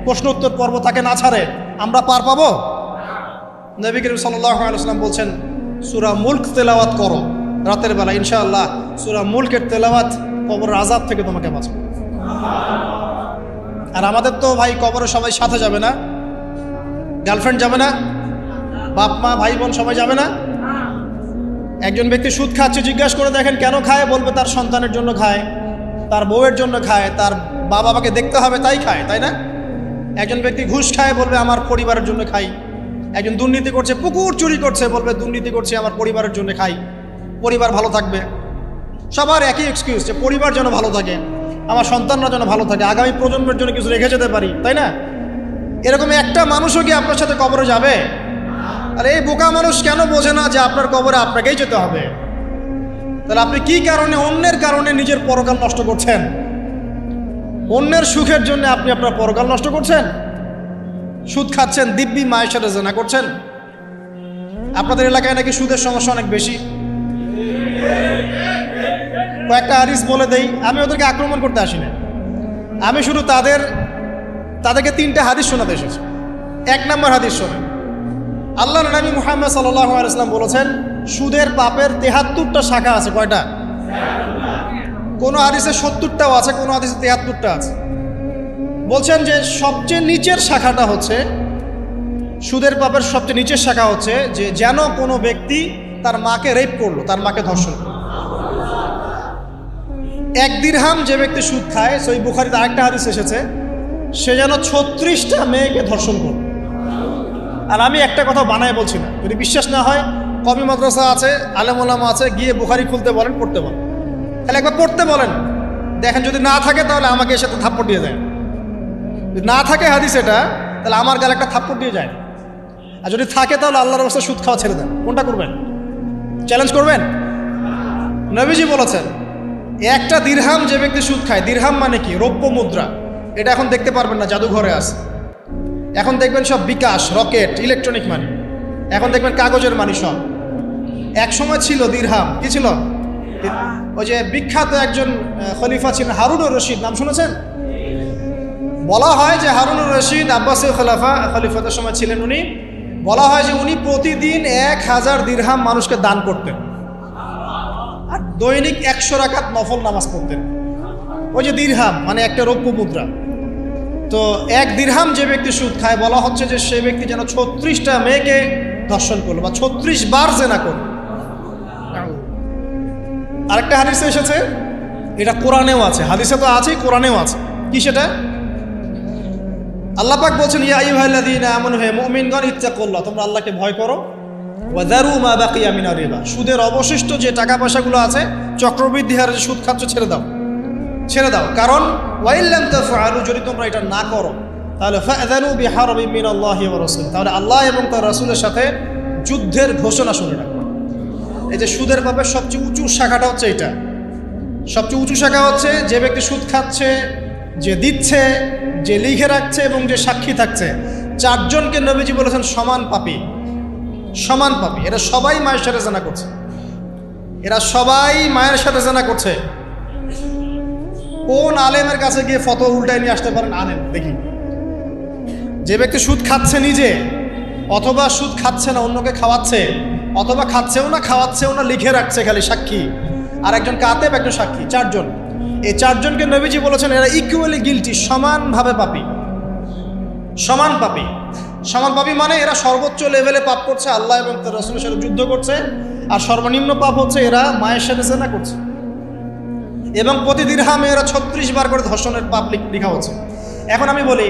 প্রশ্ন উত্তর পর্ব তাকে না ছাড়ে, আমরা পার পাবো? নবী করিম সাল্লাল্লাহু আলাইহি ওয়াসাল্লাম বলছেন সূরা মুলক তেলাওয়াত করো রাতের বেলা, ইনশাআল্লাহ সূরা মুলকের তেলাওয়াত কবরের আযাব থেকে তোমাকে বাঁচাবে। আর আমাদের তো ভাই কবরে সবাই সাথে যাবে না, গার্লফ্রেন্ড যাবে না, বাপ মা ভাই বোন সবাই যাবে না? একজন ব্যক্তি সুদ খাচ্ছে, জিজ্ঞাসা করে দেখেন কেন খায়, বলবে তার সন্তানের জন্য খায়, তার বউয়ের জন্য খায়, তার বাবাকে দেখতে হবে তাই খায়, তাই না? একজন ব্যক্তি ঘুষ খায়, বলবে আমার পরিবারের জন্য খাই। একজন দুর্নীতি করছে, পুকুর চুরি করছে, বলবে দুর্নীতি করছে আমার পরিবারের জন্য খাই, পরিবার ভালো থাকবে। সবার একই এক্সকিউজ, যে পরিবার যেন ভালো থাকে, আমার সন্তানরা যেন ভালো থাকে, আগামী প্রজন্মের জন্য কিছু রেখে যেতে পারি, তাই না? এরকম একটা মানুষও কি আপনার সাথে কবরে যাবে? আর এই বোকা মানুষ কেন বোঝে না যে আপনার কবরে আপনাকেই যেতে হবে? তাহলে আপনি কি কারণে, অন্যের কারণে নিজের পরকাল নষ্ট করছেন? অন্যের সুখের জন্য আপনি আপনার পরকাল নষ্ট করছেন। সুদ খাচ্ছেন, দিব্যি মায়ের সাথে জেনা করছেন। আপনাদের এলাকায় নাকি সুদের সমস্যা অনেক বেশি। কয়েকটা হাদিস বলে দেই, আমি ওদেরকে আক্রমণ করতে আসি না, আমি শুধু তাদেরকে 3টা হাদিস শোনাতে এসেছি। 1 নম্বর হাদিস শোনেন। আল্লাহ নবী মুহাম্মদ সাল্লাল্লাহু আলাইহি ওয়াসাল্লাম বলেছেন, সুদের পাপের 73টা শাখা আছে। কয়টা? কোন হাদিসে 70টাও আছে, কোন হাদিসে 73টা আছে। বলছেন যে সবচেয়ে নিচের শাখাটা হচ্ছে, সুদের পাপের সবচেয়ে নিচের শাখা হচ্ছে যে যেন কোনো ব্যক্তি তার মাকে রেপ করলো, তার মাকে ধর্ষণ করলো। 1 দিরহাম যে ব্যক্তি সুদ খায়, সহিহ বুখারীতে আরেকটা হাদিস এসেছে, সে যেন 36টা মেয়েকে ধর্ষণ করলো। আর আমি একটা কথা বানায় বলছি না, যদি বিশ্বাস না হয় কবি মাদ্রাসা আছে, আলেম ওলামা আছে, গিয়ে বুখারী খুলতে বলেন, পড়তে বলেন, তাহলে একবার পড়তে বলেন, দেখেন যদি না থাকে তাহলে আমাকে এর সাথে থাপ্পড় দিয়ে যায়। যদি না থাকে হাদিস এটা, তাহলে আমার গালে একটা থাপ্পড় দিয়ে যায়। আর যদি থাকে তাহলে আল্লাহর রাস্তায় সুদ খাওয়া ছেড়ে দেন। কোনটা করবেন? চ্যালেঞ্জ করবেন? নবীজি বলেছেন, 1টা দিরহাম যে ব্যক্তি সুদ খায়, দিরহাম মানে কি? রৌপ্য মুদ্রা। এটা এখন দেখতে পারবেন না, জাদুঘরে আছে। এখন দেখবেন সব বিকাশ, রকেট, ইলেকট্রনিক মানি। এখন দেখবেন কাগজের মানি সব। এক সময় ছিল দিরহাম, কি ছিল? ওই যে বিখ্যাত একজন খলিফা ছিলেন হারুনুর রশিদ, নাম শুনেছেন? বলা হয় যে হারুনুর রশিদ আব্বাসী খলিফাতের সময় ছিলেন উনি। বলা হয় যে উনি প্রতিদিন 1000 দিরহাম মানুষকে দান করতেন, আর দৈনিক 100 রাকাত নফল নামাজ পড়তেন। ওই যে দিরহাম মানে একটা রৌপ্য মুদ্রা। তো 1 দিরহাম যে ব্যক্তি সুদ খায়, বলা হচ্ছে যে সে ব্যক্তি যেন 36টা মেয়েকে ধর্ষণ করলো বা 36 বার জেনা করলো। আরেকটা হাদিসে এসেছে, এটা কোরআনেও আছে, হাদিসে তো আছেই, কোরআনেও আছে। কি সেটা? আল্লাহ পাক বলছেন, ইয়া আইয়ুহাল্লাযীনা আমানু, হে মুমিনগণ, ইত্তাকুল্লাহ, তোমরা আল্লাহকে ভয় করো, ওয়া যারু মা বাকিয়া মিনার রিবা, সুদের অবশিষ্ট যে টাকা পয়সাগুলো আছে, চক্রবৃদ্ধি হারে যে সুদ খাচ্ছ, ছেড়ে দাও, ছেড়ে দাও। কারণ ওয়াইল্লাম তাফআলু, যদি তোমরা এটা না করো তাহলে ফাআযানু বিহারবিন মিনাল্লাহি ওয়া রাসূল, তাহলে আল্লাহ এবং তার রাসূলের সাথে যুদ্ধের ঘোষণা শুনে রাখো। এই যে সুদের পাপের সবচেয়ে উঁচু শাখাটা হচ্ছে এটা। সবচেয়ে উঁচু শাখা হচ্ছে যে ব্যক্তি সুদ খাচ্ছে, যে দিচ্ছে, যে লিখে রাখছে এবং যে সাক্ষী থাকছে, 4 জনকে নবীজি বলেছেন সমান পাপী, সমান পাপী। এরা সবাই মায়ের সাথে জেনা করছে, এরা সবাই মায়ের সাথে জেনা করছে। কোন আলেমের কাছে গিয়ে ফতোয়া উল্টায় নিয়ে আসতে পারেন? আলেম দেখি। যে ব্যক্তি সুদ খাচ্ছে নিজে, অথবা সুদ খাচ্ছে না অন্যকে খাওয়াচ্ছে, অথবা খাচ্ছেও না খাওয়াচ্ছেও না, লিখে রাখছে খালি সাক্ষী, আর একজন কাতেব, একজন সাক্ষী, 4 জন। এই 4 জনকে নবীজি বলেছেন এরা ইকুয়ালি গিলটি, সমানভাবে পাপী, সমান পাপী। সমান পাপী মানে এরা সর্বোচ্চ লেভেলে পাপ করছে, আল্লাহ এবং তার রাসূলের সাথে যুদ্ধ করছে, আর সর্বনিম্ন পাপ হচ্ছে এরা মায়ের সাথে জেনা করছে। এবং প্রতি দিরহামে এরা 36 বার করে ধর্ষণের পাপ লেখা হচ্ছে। এখন আমি বলি,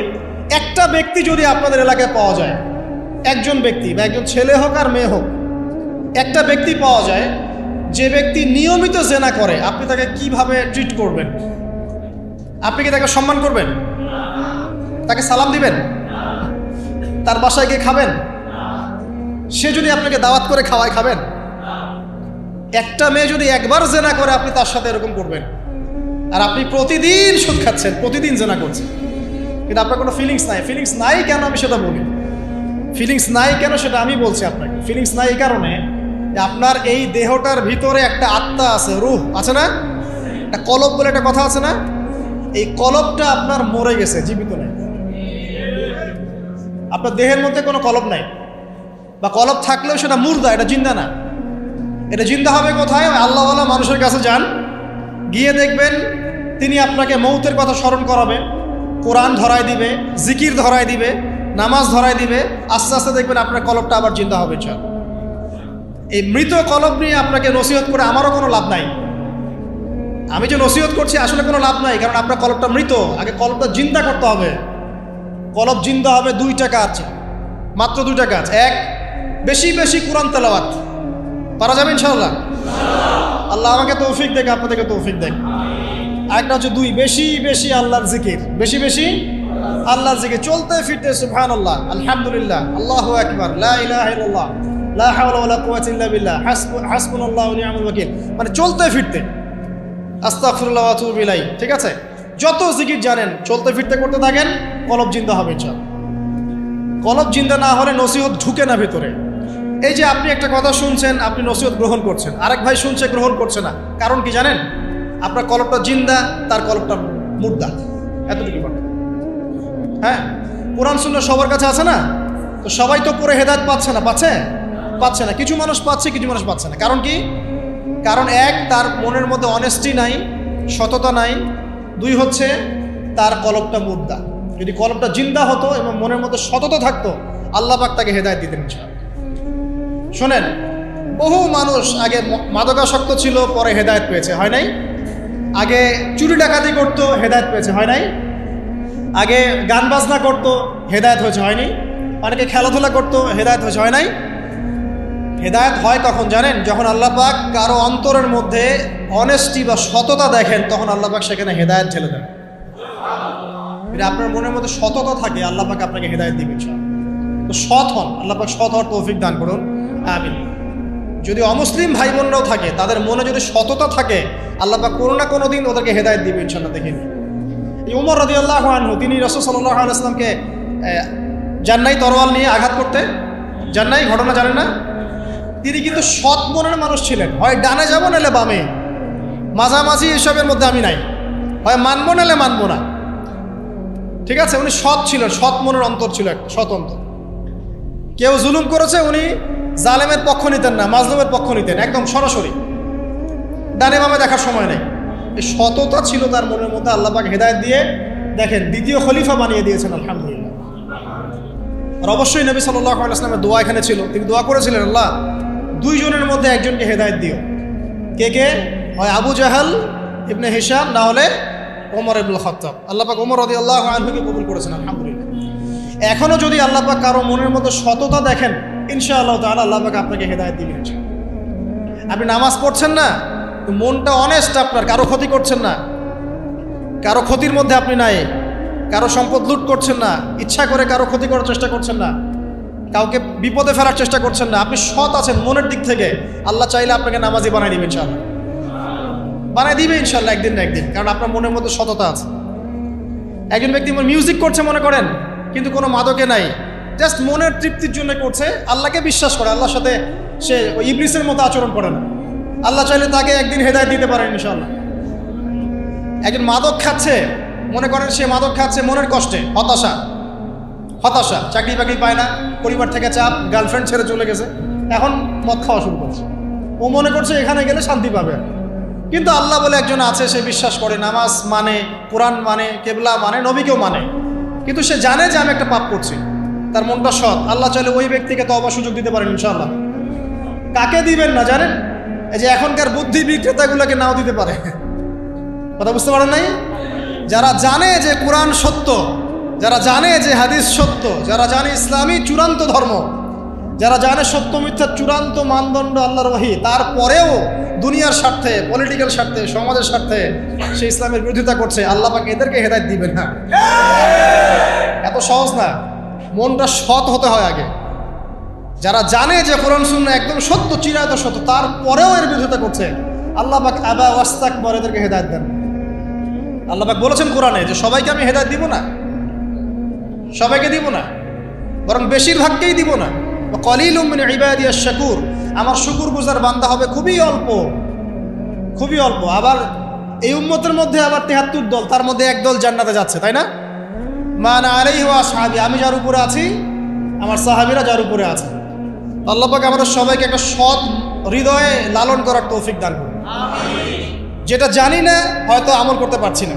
একটা ব্যক্তি যদি আপনাদের এলাকায় পাওয়া যায়, একজন ব্যক্তি বা একজন ছেলে হোক আর মেয়ে হোক, একটা ব্যক্তি পাওয়া যায় যে ব্যক্তি নিয়মিত জেনা করে, আপনি তাকে কিভাবে ট্রিট করবেন? আপনি কি তাকে সম্মান করবেন? তাকে সালাম দিবেন? তার বাসায় গিয়ে খাবেন? সে যদি আপনাকে দাওয়াত করে খাওয়ায়, খাবেন? একটা মেয়ে যদি একবার জেনা করে, আপনি তার সাথে এরকম করবেন? আর আপনি প্রতিদিন সুদ খাচ্ছেন, প্রতিদিন জেনা করছেন, কিন্তু আপনার কোনো ফিলিংস নাই। ফিলিংস নাই কেন আমি সেটা বলি, ফিলিংস নাই কেন সেটা আমি বলছি আপনাকে। ফিলিংস নাই এই কারণে যে আপনার এই দেহটার ভিতরে একটা আত্মা আছে, রূহ আছে না? একটা কলব বলে একটা কথা আছে না? এই কলবটা আপনার মরে গেছে, জীবিত নেই। আপনার দেহের মধ্যে কোনো কলব নাই, বা কলব থাকলেও সেটা মুর্দা, এটা জিন্দা না। এটা জিন্দা হবে কোথায়? আল্লাহওয়ালা মানুষের কাছে যান, গিয়ে দেখবেন তিনি আপনাকে মৌতের কথা স্মরণ করাবে, কোরআন ধরায় দিবে, জিকির ধরায় দিবে, নামাজ ধরাই দিবে, আস্তে আস্তে দেখবেন আপনার কলবটা আবার জিন্দা হবে ইনশাআল্লাহ। এই মৃত কলব নিয়ে আপনাকে নসিহত করে আমারও কোনো লাভ নাই। আমি যে নসিহত করছি আসলে কোনো লাভ নাই, কারণ আপনার কলবটা মৃত। আগে কলবটা জিন্দা করতে হবে। কলব জিন্দা হবে দুইটা কাজ, মাত্র দুইটা কাজ। এক, বেশি বেশি কোরআন তেলাওয়াত। পারা যাবে ইনশাআল্লাহ? আল্লাহ আমাকে তৌফিক দেখ, আপনাদেরকে তৌফিক দেখ। আরেকটা হচ্ছে দুই, বেশি বেশি আল্লাহর জিকির। বেশি বেশি আল্লাহর জিকির, চলতে ফিরতে সুবহানাল্লাহ, আলহামদুলিল্লাহ, আল্লাহু আকবার, লা ইলাহা ইল্লাল্লাহ, লা হাওলা ওয়ালা কুওয়াতা ইল্লা বিল্লাহ, হাসবুনাল্লাহু ওয়া নি'মাল ওয়াকিল। মানে চলতে ফিরতে, আস্তাগফিরুল্লাহ ওয়া আতুবু ইলাইহি। ঠিক আছে, যত জিকির জানেন চলতে ফিরতে করতে থাকেন, কলব জিন্দা হবে ইনশাআল্লাহ। কলব জিন্দা না হলে নসিহত ঢুকে না ভেতরে। এই যে আপনি একটা কথা শুনছেন, আপনি নসিহত গ্রহণ করছেন, আরেক ভাই শুনছে গ্রহণ করছে না, কারণ কি জানেন? আপনার কলবটা জিন্দা, তার কলবটা মুর্দা। এতটুকু কথা। হ্যাঁ, কোরআন সুন্নাহ সবার কাছে আছে না? তো সবাই তো পড়ে হেদায়েত পাচ্ছে না। পাচ্ছে না। কিছু মানুষ পাচ্ছে, কিছু মানুষ পাচ্ছে না। কারণ কি? কারণ এক, তার মনের মধ্যে অনেস্টি নাই, সততা নাই। দুই হচ্ছে তার কলবটা মুর্দা। যদি কলবটা জিন্দা হতো এবং মনের মধ্যে সততা থাকতো, আল্লাহ পাক তাকে হেদায়েত দিতেন ইনশাআল্লাহ। শোনেন, বহু মানুষ আগে মাদকাসক্ত ছিল, পরে হেদায়েত পেয়েছে, হয় নাই? আগে চুরি ডাকাতি করতো, হেদায়েত পেয়েছে, হয় নাই? আগে গান বাজনা করতো, হেদায়েত হয়েছে, হয়নি? অনেকে খেলাধুলা করতো, হেদায়েত হয়েছে, হয় নাই? হেদায়েত হয় কখন জানেন? যখন আল্লাহ পাক কারো অন্তরের মধ্যে অনেস্টি বা সততা দেখেন, তখন আল্লাহ পাক সেখানে হেদায়েত ঠেলে দেন। এটা আপনার মনের মধ্যে সততা থাকে, আল্লাহ পাক আপনাকে হেদায়েত দিবেন। তো সৎ হন, আল্লাহ পাক সৎ হওয়ার তৌফিক দান করুন, আমিন। যদি অমুসলিম ভাই বোনরাও থাকে, তাদের মনে যদি সততা থাকে, আল্লাহ পাক কোনো না কোনো দিন ওদেরকে হেদায়েত দিবেন ইনশাআল্লাহ। দেখেন, এই উমর রাদিয়াল্লাহু আনহু, তিনি রাসূল সাল্লাল্লাহু আলাইহি ওয়াসাল্লামকে জান্নাই তরোয়াল নিয়ে আঘাত করতে, জান্নাই ঘটনা জানেন না? তিনি কিন্তু সৎ মনের মানুষ ছিলেন। হয় ডানে যাবো নাহলে বামে, মাঝামাঝি এসবের মধ্যে আমি নাই। হয় মানবো নাহলে মানবো না। ঠিক আছে, উনি সৎ ছিলেন, সৎ মনের অন্তর ছিল, সৎ অন্তর। কেউ জুলুম করেছে, উনি জালেমের পক্ষ নিতেন না, মাজলুমের পক্ষ নিতেন, একদম সরাসরি, ডানে বামে দেখার সময় নেই। এই সততা ছিল তার মনের মধ্যে। আল্লাহ পাক হেদায়েত দিয়ে দেখেন দ্বিতীয় খলিফা বানিয়ে দিয়েছেন, আলহামদুলিল্লাহ। আর অবশ্যই নবী সাল্লাল্লাহু আলাইহি ওয়াসাল্লামের দোয়া এখানে ছিল। তিনি দোয়া করেছিলেন, আল্লাহ দুইজনের মধ্যে একজনকে হেদায়েত দিও। কে কে? হয় আবু জাহাল ইবনে হিশাম, না হলে ওমর ইবনুল খাত্তাব। আল্লাহ পাক ওমর রাদিয়াল্লাহু আনহুকে কবুল করেছেন, আলহামদুলিল্লাহ। এখনো যদি আল্লাহ পাক কারো মনের মধ্যে সততা দেখেন, ইনশাআল্লাহ তাআলা আল্লাহ পাক আপনাকে হেদায়েত দিবেন। আপনি নামাজ পড়ছেন না, মনটা অনেস্ট আপনার, কারো ক্ষতি করছেন না, কারো ক্ষতির মধ্যে আপনি নাই, কারো সম্পদ লুট করছেন না, ইচ্ছা করে কারো ক্ষতি করার চেষ্টা করছেন না, কাউকে বিপদে ফেলার চেষ্টা করছেন না, আপনি সৎ আছেন মনের দিক থেকে, আল্লাহ চাইলে আপনাকে নামাজি বানাই দিবে ইনশাআল্লাহ। বানাই দিবে ইনশাআল্লাহ একদিন না একদিন, কারণ আপনার মনের মধ্যে সততা আছে। একজন ব্যক্তি মিউজিক করছে মনে করেন, কিন্তু কোনো মাদকে নাই, জাস্ট মনের তৃপ্তির জন্য করছে, আল্লাহকে বিশ্বাস করে, আল্লাহর সাথে সে ওই ইবলিসের মতো আচরণ করে না। আল্লাহ চাইলে তাকে একদিন হেদায়েত দিতে পারেন ইনশাআল্লাহ। একজন মাদক খাচ্ছে, মনে করেন সে মাদক খাচ্ছে মনের কষ্টে, হতাশা, চাকরি বাকরি পায় না, পরিবার থেকে চাপ, গার্লফ্রেন্ড ছেড়ে চলে গেছে, এখন মদ খাওয়া শুরু করছে। ও মনে করছে এখানে গেলে শান্তি পাবে, কিন্তু আল্লাহ বলে একজন আছে, সে বিশ্বাস করে, নামাজ মানে, কোরআন মানে, কেবলা মানে, নবীকেও মানে, কিন্তু সে জানে যে আমি একটা পাপ করছি, তার মনটা সৎ। আল্লাহ চাইলে ওই ব্যক্তিকে তওবার সুযোগ দিতে পারেন ইনশাআল্লাহ। কাকে দিবেন না জানেন? এই যে এখনকার বুদ্ধি বিক্রেতাগুলোকে নাও দিতে পারে। কথা বুঝতে পারেন নাই? যারা জানে যে কোরআন সত্য, যারা জানে যে হাদিস সত্য, যারা জানে ইসলামী চূড়ান্ত ধর্ম, যারা জানে সত্য মিথ্যার চূড়ান্ত মানদণ্ড আল্লাহর ওহী, তারপরেও দুনিয়ার স্বার্থে, পলিটিক্যাল স্বার্থে, সমাজের স্বার্থে সে ইসলামের বিরোধিতা করছে, আল্লাহ পাক এদেরকে হেদায়েত দিবেন না। এত সহজ না, মনটা সৎ হতে হয় আগে। যারা জানে যে কোরআন সুন্নাহ একদম সত্য, চিরায়ত সত্য, তারপরেও এর বিরোধিতা করছে, আল্লাহ পাক আবা ওয়াস্তাকবার, এদেরকে হেদায়েত দেন। আল্লাহ পাক বলেছেন কোরআনে যে সবাইকে আমি হেদায়েত দিব না, সবাইকে দিব না, বরং বেশিরভাগকেই দিব না। কলিলুম মিন ইবাদিয়াশ শাকুর, আমার শুকরগুজার বান্দা হবে খুবই অল্প, খুবই অল্প। আবার এই উম্মতের মধ্যে আবার ৭৩ দল, তার মধ্যে এক দল জান্নাতে যাচ্ছে, তাই না? মান আলাইহি ওয়া আসহাবি, আমি যার উপরে আছি, আমার সাহাবীরা যার উপরে আছে। আল্লাহ পাক আমাদের সবাইকে একটা সৎ হৃদয়ে লালন করার তৌফিক দান করুন। যেটা জানি না হয়তো আমল করতে পারছি না,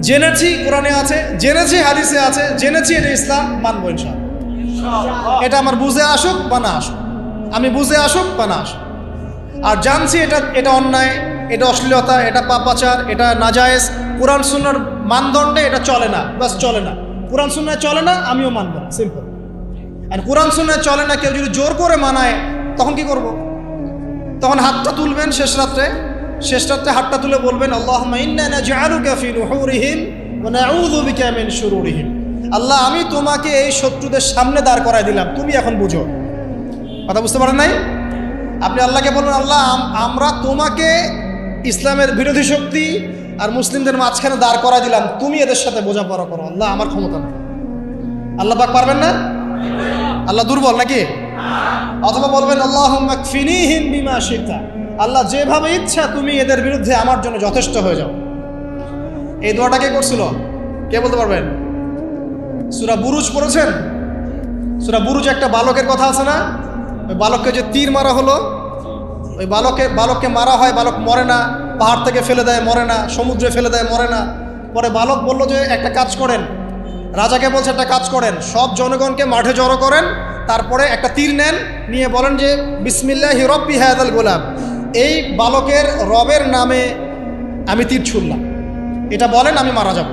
জেনেছি কোরআনে আছে, জেনেছি হাদিসে আছে, জেনেছি এটা ইসলাম, মানবো ইনশাআল্লাহ। এটা আমার বুঝে আসুক বা না আসুক, আমি বুঝে আসুক বা না আসুক। আর জানছি এটা অন্যায়, এটা অশ্লীলতা, এটা পাপাচার, এটা নাজায়েজ, কোরআন সুন্নাহর মানদণ্ডে এটা চলে না, বাস চলে না। কোরআন সুন্নাহ চলে না, আমিও মানবো না, সিম্পল। আর কোরআন সুন্নাহ চলে না, কেউ যদি জোর করে মানায় তখন কি করব? তখন হাতটা তুলবেন শেষ রাত্রে হাতটা তুলে বলবেন আল্লাহুম্মা ইন্না নাজআলুকা ফি নুহুরিহিম ওয়া নাউযু বিকা মিন শুরুরিহিম। আল্লাহ, আমি তোমাকে এই শত্রুদের সামনে দাঁড় করায় দিলাম, তুমি এখন বুঝো। কথা বুঝতে পারেন নাই? আপনি আল্লাহকে বলবেন, আল্লাহ আমরা তোমাকে ইসলামের বিরোধী শক্তি আর মুসলিমদের মাঝখানে দাঁড় করায় দিলাম, তুমি এদের সাথে বোঝাপড়া করো। আল্লাহ, আমার ক্ষমতা নেই। আল্লাহ পাক পারবেন না? আল্লাহ দুর্বল নাকি? অথবা বলবেন আল্লাহুম্মা কফিনিহিম বিমা শিতা। আল্লাহ, যেভাবে ইচ্ছা তুমি এদের বিরুদ্ধে আমার জন্য যথেষ্ট হয়ে যাও। এই দোয়াটা কে করছিল? কে বলতে পারবেন? সূরা বুরুজ পড়েছেন? সূরা বুরুজ একটা বালকের কথা আছে না? ওই বালককে যে তীর মারা হলো, ওই বালককে মারা হয়, বালক মরে না, পাহাড় থেকে ফেলে দেয় মরে না, সমুদ্রে ফেলে দেয় মরে না। পরে বালক বলল যে একটা কাজ করেন, রাজাকে বলছে একটা কাজ করেন, সব জনগণকে মাঠে জড়ো করেন, তারপরে একটা তীর নেন, নিয়ে বলেন যে বিসমিল্লাহি রব্বি হাযাল গোলাম, এই বালকের রবের নামে আমি তীর ছুড়লাম, এটা বলেন, আমি মারা যাব।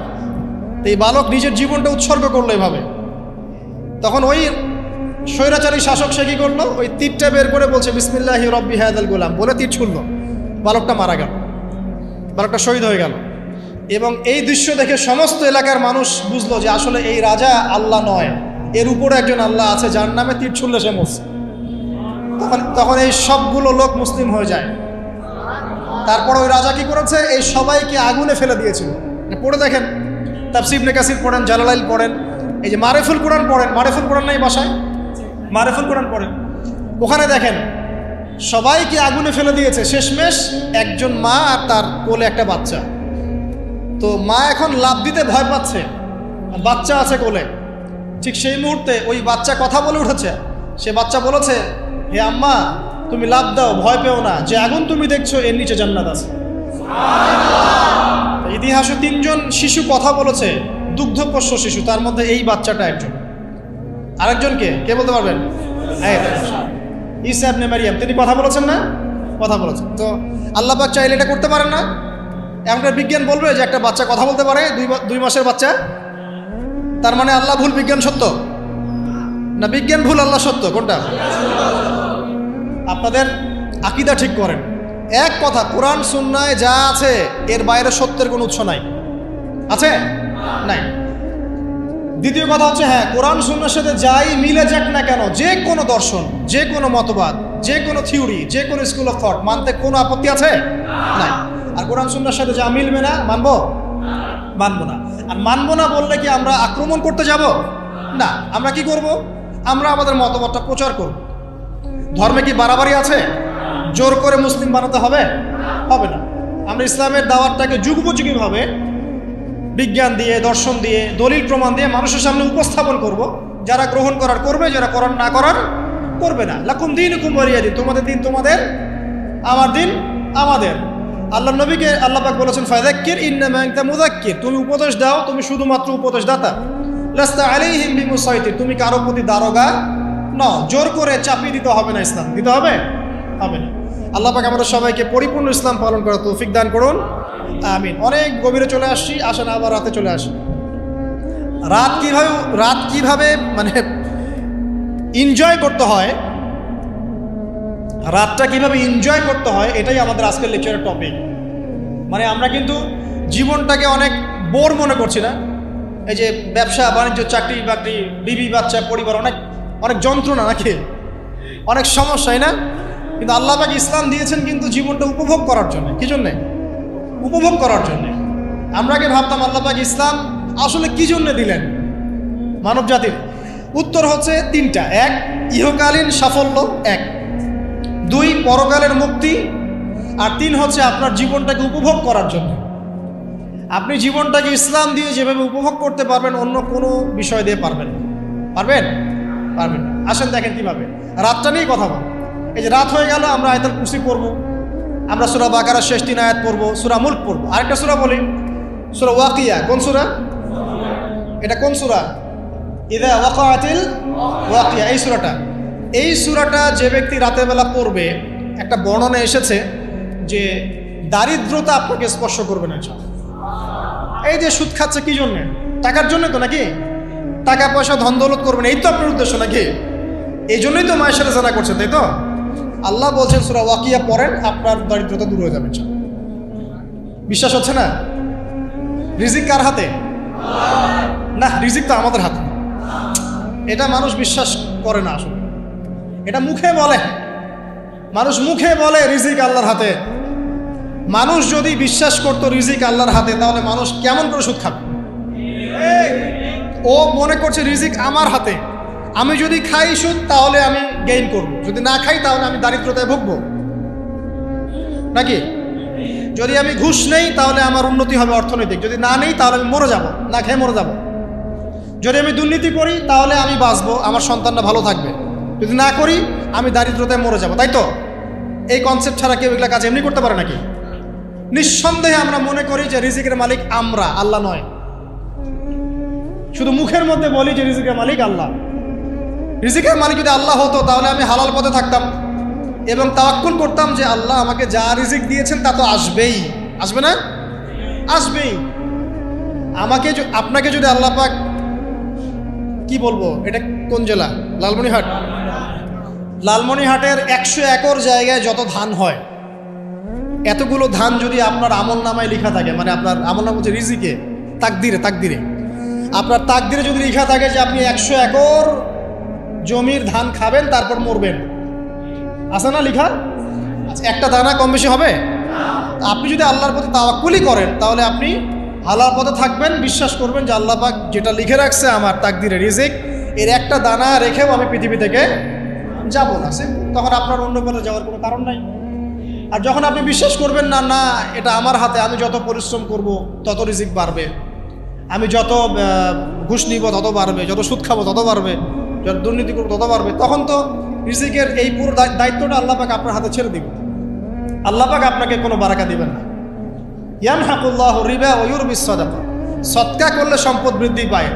তো এই বালক নিজের জীবনটা উৎসর্গ করলো এভাবে। তখন ওই স্বৈরাচারী শাসক সে কী করলো? ওই তীরটা বের করে বলছে বিসমিল্লাহি রব্বি হাযাল গোলাম বলে তীর ছুড়ল, বালকটা মারা গেল, বালকটা শহীদ হয়ে গেল। এবং এই দৃশ্য দেখে সমস্ত এলাকার মানুষ বুঝলো যে আসলে এই রাজা আল্লাহ নয়, এর উপরে একজন আল্লাহ আছে যার নামে তীর ছুড়লে সে মরছে। তখন এই সবগুলো লোক মুসলিম হয়ে যায়। তারপর ওই রাজা কি করেছে? এই সবাইকে আগুনে ফেলে দিয়েছিল। পড়ে দেখেন, তাফসীর ইবনে কাসির পড়েন, জালালাইল পড়েন, এই যে মারিফুল কোরআন পড়েন, মারিফুল কোরআন নাই বাসায়? মারিফুল কোরআন পড়েন, ওখানে দেখেন সবাইকে আগুনে ফেলে দিয়েছে। শেষমেশ একজন মা আর তার কোলে একটা বাচ্চা। তো মা এখন লাফ দিতে ভয় পাচ্ছে, বাচ্চা আছে কোলে। ঠিক সেই মুহূর্তে ওই বাচ্চা কথা বলে উঠেছে। সে বাচ্চা বলেছে, হে আম্মা, তুমি লাফ দাও, ভয় পেও না, যে আগুন তুমি দেখছো এর নিচে জান্নাত আছে। ইতিহাসে 3 জন শিশু কথা বলেছে, দুগ্ধপোষ্য শিশু, তার মধ্যে এই বাচ্চাটা একজন। আরেকজনকে কে বলতে পারবেন? ঈসা ইবনে মারইয়াম, তিনি কথা বলেছেন না? কথা বলেছেন। তো আল্লাহ পাক চাইলে এটা করতে পারেন না? এমনটা বিজ্ঞান বলবে যে একটা বাচ্চা কথা বলতে পারে, 2 মাসের বাচ্চা? তার মানে আল্লাহ ভুল, বিজ্ঞান সত্য? না বিজ্ঞান ভুল, আল্লাহ সত্য? কোনটা? আপনাদের আকীদা ঠিক করেন। এক কথা, কোরআন সুন্নায় যা আছে এর বাইরে সত্যের কোনো উৎস নাই। আছে? নাই। দ্বিতীয় কথা হচ্ছে, হ্যাঁ, কোরআন সুন্নাহর সাথে যাই মিলে যাক না কেন, যে কোনো দর্শন, যে কোনো মতবাদ, যে কোনো থিওরি, যে কোনো স্কুল অফ থট মানতে কোনো আপত্তি আছে? নাই। আর কোরআন সুন্নাহর সাথে যা মিলবে না, মানবো না। আর মানবো না বললে কি আমরা আক্রমণ করতে যাব? না। আমরা কি করব? আমরা আমাদের মতবাদটা প্রচার করব। ধর্মে কি বাড়াবাড়ি আছে? জোর করে মুসলিম বানাতে হবে? হবে না। আমরা ইসলামের দাওয়াতটাকে যুগোপযোগীভাবে বিজ্ঞান দিয়ে, দর্শন দিয়ে, দলিল প্রমাণ দিয়ে মানুষের সামনে উপস্থাপন করব। যারা গ্রহণ করার করবে, যারা করার না করার করবে না। লাকুম দীনুকুম ওয়ালিয়া দীন, তোমাদের দিন তোমাদের, আমার দিন আমাদের। আল্লাহ নবীকে আল্লাহ পাক বলেছেন ফাযাক্কির ইন্নামা আনতা মুযাক্কির, তুমি উপদেশ দাও, তুমি শুধুমাত্র উপদেশদাতা। লাস্তা আলাইহিম বিমুসাইতির, তুমি কারো প্রতি দারোগা নও। জোর করে চাপিয়ে দিতে হবে না, ইসলাম দিতে হবে না। আল্লাহ পাক আমাদের সবাইকে পরিপূর্ণ ইসলাম পালন করার তৌফিক দান করুন, আমিন। অনেক গভীরে চলে আসছি, আসেন আবার রাতে চলে আসি। রাত কিভাবে মানে এনজয় করতে হয়, রাতটা কিভাবে এনজয় করতে হয়, এটাই আমাদের আজকের লেকচারের টপিক। মানে আমরা কিন্তু জীবনটাকে অনেক বোর মনে করছি না? এই যে ব্যবসা বাণিজ্য, চাকরি বাকরি, বিবি বাচ্চা, পরিবার, অনেক যন্ত্রণা নাকি, অনেক সমস্যাই না? কিন্তু আল্লাহ পাক ইসলাম দিয়েছেন কিন্তু জীবনটা উপভোগ করার জন্য। কি জন্যে? উপভোগ করার জন্যে। আমরা আগে ভাবতাম আল্লাহ পাক ইসলাম আসলে কি জন্য দিলেন মানব জাতির? উত্তর হচ্ছে 3টা। 1, ইহকালীন সাফল্য, 1। 2, পরকালের মুক্তি। আর 3 হচ্ছে আপনার জীবনটাকে উপভোগ করার জন্য। আপনি জীবনটাকে ইসলাম দিয়ে যেভাবে উপভোগ করতে পারবেন, অন্য কোনো বিষয় দিয়ে পারবেন না। পারবেন? আসেন দেখেন কিভাবে। রাতটা নিয়ে কথা বল। এই যে রাত হয়ে গেল, আমরা আয়াতুল কুরসি পড়বো, আমরা সূরা বাকারার শেষ 3 আয়াত পড়বো, সূরা মুলক পড়বো। আরেকটা সূরা বলি, সূরা ওয়াকিয়া। কোন সূরা এটা? কোন সূরা? ইযা ওয়াকাআতিল ওয়াকিয়া, এই সূরাটা যে ব্যক্তি রাতের বেলা পড়বে, একটা বর্ণনা এসেছে যে দারিদ্রতা আপনাকে স্পর্শ করবে না। এই যে সুদ খাচ্ছে কি জন্য? টাকার জন্য তো নাকি? টাকা পয়সা ধন দৌলত করবেন, এই তো আপনার উদ্দেশ্য নাকি? এই জন্যই তো মায়ের সাথে জানা করছে, তাই তো? আল্লাহ বলছেন সূরা ওয়াকিয়া পড়েন, আপনার দারিদ্রতা দূর হয়ে যাবে। বিশ্বাস হচ্ছে না? রিজিক কার হাতে? না, রিজিক তো আমাদের হাতে। এটা মানুষ বিশ্বাস করে না আসলে। এটা মুখে বলে, মানুষ মুখে বলে রিজিক আল্লাহর হাতে। মানুষ যদি বিশ্বাস করতো রিজিক আল্লাহর হাতে, তাহলে মানুষ কেমন করে সুদ খাবে? ও মনে করছে রিজিক আমার হাতে, আমি যদি খাই সুদ তাহলে আমি গেইন করব, যদি না খাই তাহলে আমি দারিদ্রতায় ভুগবো নাকি? যদি আমি ঘুষ নেই তাহলে আমার উন্নতি হবে অর্থনৈতিক, যদি না নেই তাহলে আমি মরে যাব, না খেয়ে মরে যাব। যদি আমি দুর্নীতি করি তাহলে আমি বাঁচবো, আমার সন্তানরা ভালো থাকবে, যদি না করি আমি দারিদ্রতায় মরে যাব, তাই তো? এই কনসেপ্ট ছাড়া কেউ এগুলা কাজ এমনি করতে পারে নাকি? নিঃসন্দেহে আমরা মনে করি যে রিজিকের মালিক আমরা, আল্লাহ নয়। শুধু মুখের মধ্যে বলি যে রিজিকের মালিক আল্লাহ। রিজিকের মালিক যদি আল্লাহ হতো তাহলে আমি হালাল পথে থাকতাম এবং তাওয়াক্কুল করতাম যে আল্লাহ আমাকে যা রিজিক দিয়েছেন তা তো আসবেই, আসবে না? আসবেই। আপনাকে যদি আল্লাহ পাক, কি বলবো, এটা কোন জেলা? লালমনিরহাট। লালমনিরহাটের 100 একর জায়গায় যত ধান হয়, এতগুলো ধান যদি আপনার আমল নামায় লেখা থাকে, মানে আপনার আমল নাম হচ্ছে রিজিকে, তাকদিরে আপনার তাকদিরে যদি লেখা থাকে যে আপনি 100 একর জমির ধান খাবেন তারপর মরবেন, আছে না লেখা? আচ্ছা, একটা দানা কম বেশি হবে? আপনি যদি আল্লাহর প্রতি তাওয়াক্কুলই করেন তাহলে আপনি হালাল পথে থাকবেন, বিশ্বাস করবেন যে আল্লাহ পাক যেটা লিখে রাখছে আমার তাকদিরে রিজিক, এর একটা দানা রেখেও আমি পৃথিবী থেকে যাব না, তখন আপনার অন্য পথে যাওয়ার কোনো কারণ নাই। আর যখন আপনি বিশ্বাস করবেন না, না এটা আমার হাতে, আমি যত পরিশ্রম করব তত রিজিক বাড়বে, আমি যত ঘুষ নিব তত বাড়বে, যত সুদ খাবো তত বাড়বে, যত দুর্নীতি করবো তত বাড়বে, তখন তো রিজিকের এই পুরো দায়িত্বটা আল্লাহ পাক আপনার হাতে ছেড়ে দিবে। আল্লাহ পাক আপনাকে কোনো বারাকা দিবেন না। ইয়ামহাকুল্লাহু রিবা ওয়া ইউরবিস সাদাকা, সদকা করলে সম্পদ বৃদ্ধি পায়,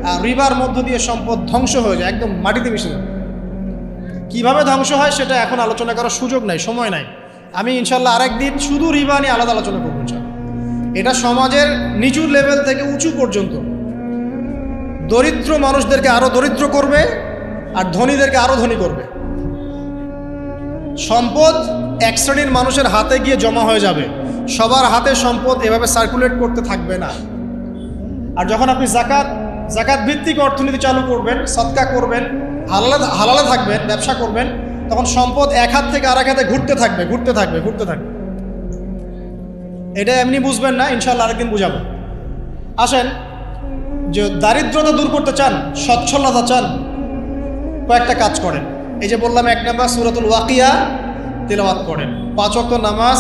আর রিবার মধ্য দিয়ে সম্পদ ধ্বংস হয়ে যায়, একদম মাটিতে মিশে যায়। কীভাবে ধ্বংস হয় সেটা এখন আলোচনা করার সুযোগ নাই, সময় নাই। আমি ইনশাল্লাহ আরেকদিন শুধু রিবা নিয়ে আলাদা আলোচনা করবো। এটা সমাজের নিচু লেভেল থেকে উঁচু পর্যন্ত দরিদ্র মানুষদেরকে আরো দরিদ্র করবে আর ধনীদেরকে আরো ধনী করবে। সম্পদ এক শ্রেণীর মানুষের হাতে গিয়ে জমা হয়ে যাবে, সবার হাতে সম্পদ এভাবে সার্কুলেট করতে থাকবে না। আর যখন আপনি জাকাত ভিত্তিক অর্থনীতি চালু করবেন, সদকা করবেন, হালালে থাকবেন, ব্যবসা করবেন, তখন সম্পদ এক হাত থেকে আরেক হাতে ঘুরতে থাকবে। এটা এমনি বুঝবেন না, ইনশাল্লাহ আরেকদিন বুঝাবো। আসেন, যে দারিদ্রতা দূর করতে চান, সচ্ছলতা চান, কয়েকটা কাজ করেন। এই যে বললাম, 1 নাম্বার সূরাতুল ওয়াকিয়া তিলাওয়াত করেন, 5 ওয়াক্ত নামাজ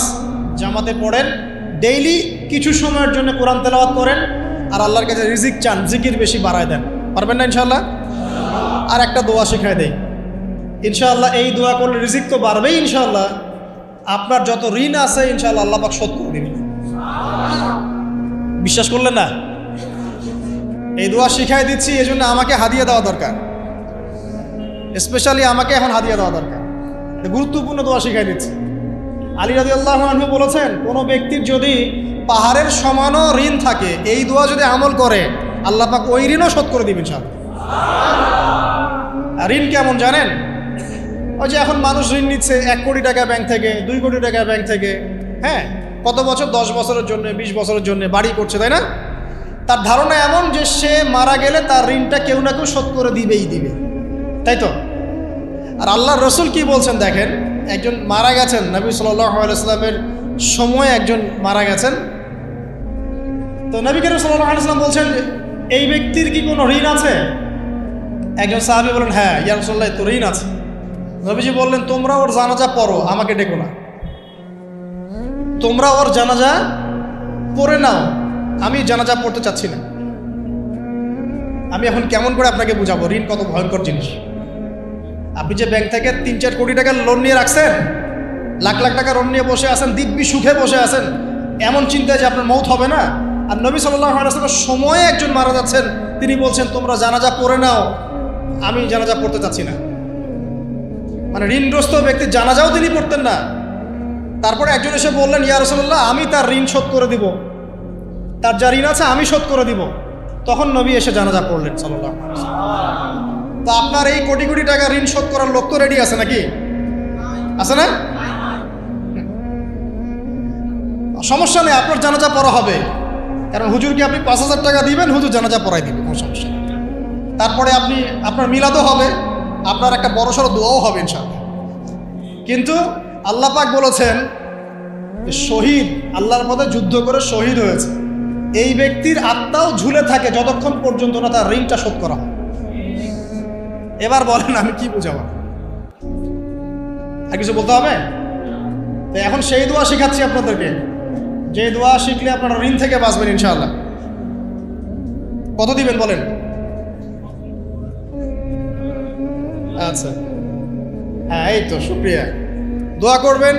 জামাতে পড়েন, ডেইলি কিছু সময়ের জন্য কোরআন তেলাওয়াত করেন, আর আল্লাহর কাছে রিজিক চান, জিকির বেশি বাড়ায় দেন। পারবেন না ইনশাল্লাহ? আর একটা দোয়া শিখাই দেই, ইনশাআল্লাহ এই দোয়া করলে রিজিক তো বাড়বেই ইনশাআল্লাহ। আপনার যত ঋণ আছে ইনশাআল্লাহ আল্লাহ পাক শোধ করে দিবেন। বিশ্বাস করলেন না? এই দোয়া শিখাই দিচ্ছি, এই জন্য আমাকে হাদিয়া দেওয়া দরকার, স্পেশালি আমাকে এখন হাদিয়া দেওয়া দরকার। গুরুত্বপূর্ণ দোয়া শিখাই দিচ্ছি। আলী রাদিয়াল্লাহু আনহু বলেছেন, কোনো ব্যক্তির যদি পাহাড়ের সমানও ঋণ থাকে, এই দোয়া যদি আমল করে আল্লাহ পাক ওই ঋণও শোধ করে দিবেন ইনশাআল্লাহ। আর ঋণ কেমন জানেন? ওই যে এখন মানুষ ঋণ নিচ্ছে 1 কোটি টাকা ব্যাংক থেকে, 2 কোটি টাকা ব্যাংক থেকে, হ্যাঁ, কত বছর, 10 বছরের জন্য, 20 বছরের জন্য বাড়ি করছে, তাই না? তার ধারণা এমন যে সে মারা গেলে তার ঋণটা কেউ না কেউ শোধ করে দিবে, তাই তো? আর আল্লাহর রসুল কি বলছেন দেখেন, একজন মারা গেছেন, নবী সাল্লাল্লাহু আলাইহি ওয়াসাল্লামের সময় একজন মারা গেছেন, তো নবী করিম সাল্লাল্লাহু আলাইহি ওয়াসাল্লাম বলছেন, এই ব্যক্তির কি কোনো ঋণ আছে? একজন সাহাবী বলেন, হ্যাঁ ইয়া রাসূলুল্লাহ, তো ঋণ আছে। নবীজি বললেন, তোমরা ওর জানাজা পড়ো, আমাকে ডেকো না। তোমরা ওর জানাজা পড়ে নাও, আমি জানাজা পড়তে চাচ্ছি না। আমি এখন কেমন করে আপনাকে বুঝাবো ঋণ কত ভয়ঙ্কর জিনিস। আপনি যে ব্যাংক থেকে 3-4 কোটি টাকার লোন নিয়ে রাখছেন, লাখ লাখ টাকা লোন নিয়ে বসে আছেন, দিব্যি সুখে বসে আছেন, এমন চিন্তায় যে আপনার মৌত হবে না, আর নবী সাল্লাল্লাহু আলাইহি ওয়াসাল্লামের সময়ে একজন মারা যাচ্ছেন, তিনি বলছেন তোমরা জানাজা পড়ে নাও, আমি জানাজা পড়তে চাচ্ছি না। মানে ঋণগ্রস্ত ব্যক্তির জানাজাও তিনি পড়তেন না। তারপরে একজন এসে বললেন, ইয়া রাসূলুল্লাহ, আমি তার ঋণ শোধ করে দিব, তার যা ঋণ আছে আমি শোধ করে দিব। তখন নবী এসে জানাজা পড়লেন সাল্লাল্লাহু আলাইহি ওয়াসাল্লাম। তো আপনার এই কোটি কোটি টাকা ঋণ শোধ করার লোক তো রেডি আছে নাকি? আছে না? সমস্যা নেই, আপনার জানাজা পড়া হবে। কারণ হুজুরকে আপনি 5,000 টাকা দিবেন, হুজুর জানাজা পড়াই দিবে, কোনো সমস্যা নেই। তারপরে আপনার মিলাদও হবে, আপনার একটা বড়সড় দোয়াও হবে ইনশাআল্লাহ। কিন্তু আল্লাহ পাক বলেছেন যে শহীদ, আল্লাহর পথে যুদ্ধ করে শহীদ হয়েছে, এই ব্যক্তির আত্মাও ঝুলে থাকে যতক্ষণ পর্যন্ত না তার ঋণটা শোধ করা হয়। এবার বলেন আমি কি বুঝাবো? আর কিছু বলতে হবে? তো এখন সেই দোয়া শেখাচ্ছি আপনাদেরকে, যে দোয়া শিখলে আপনারা ঋণ থেকে বাঁচবেন ইনশাআল্লাহ। কত দিবেন বলেন? আচ্ছা, হ্যাঁ, এই তো, শুকরিয়া। দোয়া করবেন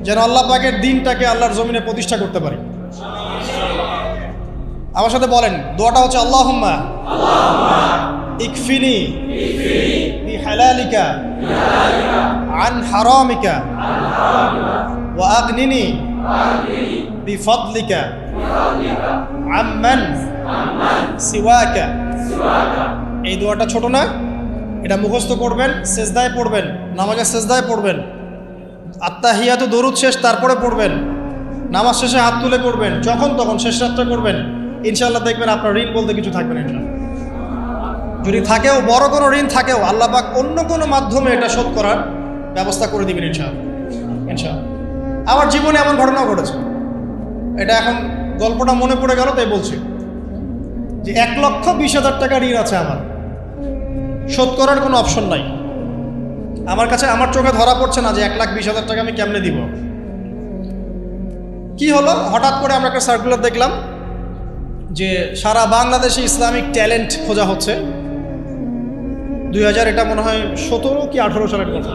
যেন আল্লাহ পাকের দিনটাকে আল্লাহর জমিনে প্রতিষ্ঠা করতে পারি। আমার সাথে বলেন, দোয়াটা হচ্ছে আল্লাহুম্মা ইকফিনি বিহালালিকা আন হারামিকা ওয়া আগনিনি বিফদলিকা আম্মান সিওয়াকা। এই দোয়াটা ছোট না, এটা মুখস্থ করবেন, সেজদায় পড়বেন, নামাজের সেজদায় পড়বেন, আত্তাহিয়াতু দরুদ শেষ তারপরে পড়বেন, নামাজ শেষে হাত তুলে করবেন, যখন তখন শেষ রাতটা করবেন। ইনশাআল্লাহ দেখবেন আপনার ঋণ বলতে কিছু থাকবে না ইনশাআল্লাহ। যদি থাকেও, বড় কোনো ঋণ থাকেও, আল্লাহ পাক অন্য কোনো মাধ্যমে এটা শোধ করার ব্যবস্থা করে দিবেন ইনশাআল্লাহ। ইনশাআল্লাহ। আমার জীবনে এমন ঘটনাও ঘটেছে, এটা এখন গল্পটা মনে পড়ে গেল তাই বলছি, যে 1,20,000 টাকা ঋণ আছে আমার, শোধ করার কোনো অপশন নাই আমার কাছে। আমার চোখে ধরা পড়ছে না যে 1,20,000 টাকা আমি কেমনে দিব। কি হলো, হঠাৎ করে আমরা একটা সার্কুলার দেখলাম যে সারা বাংলাদেশে ইসলামিক ট্যালেন্ট খোঁজা হচ্ছে। 2000 এটা মনে হয় 17 কি 18 সালের কথা।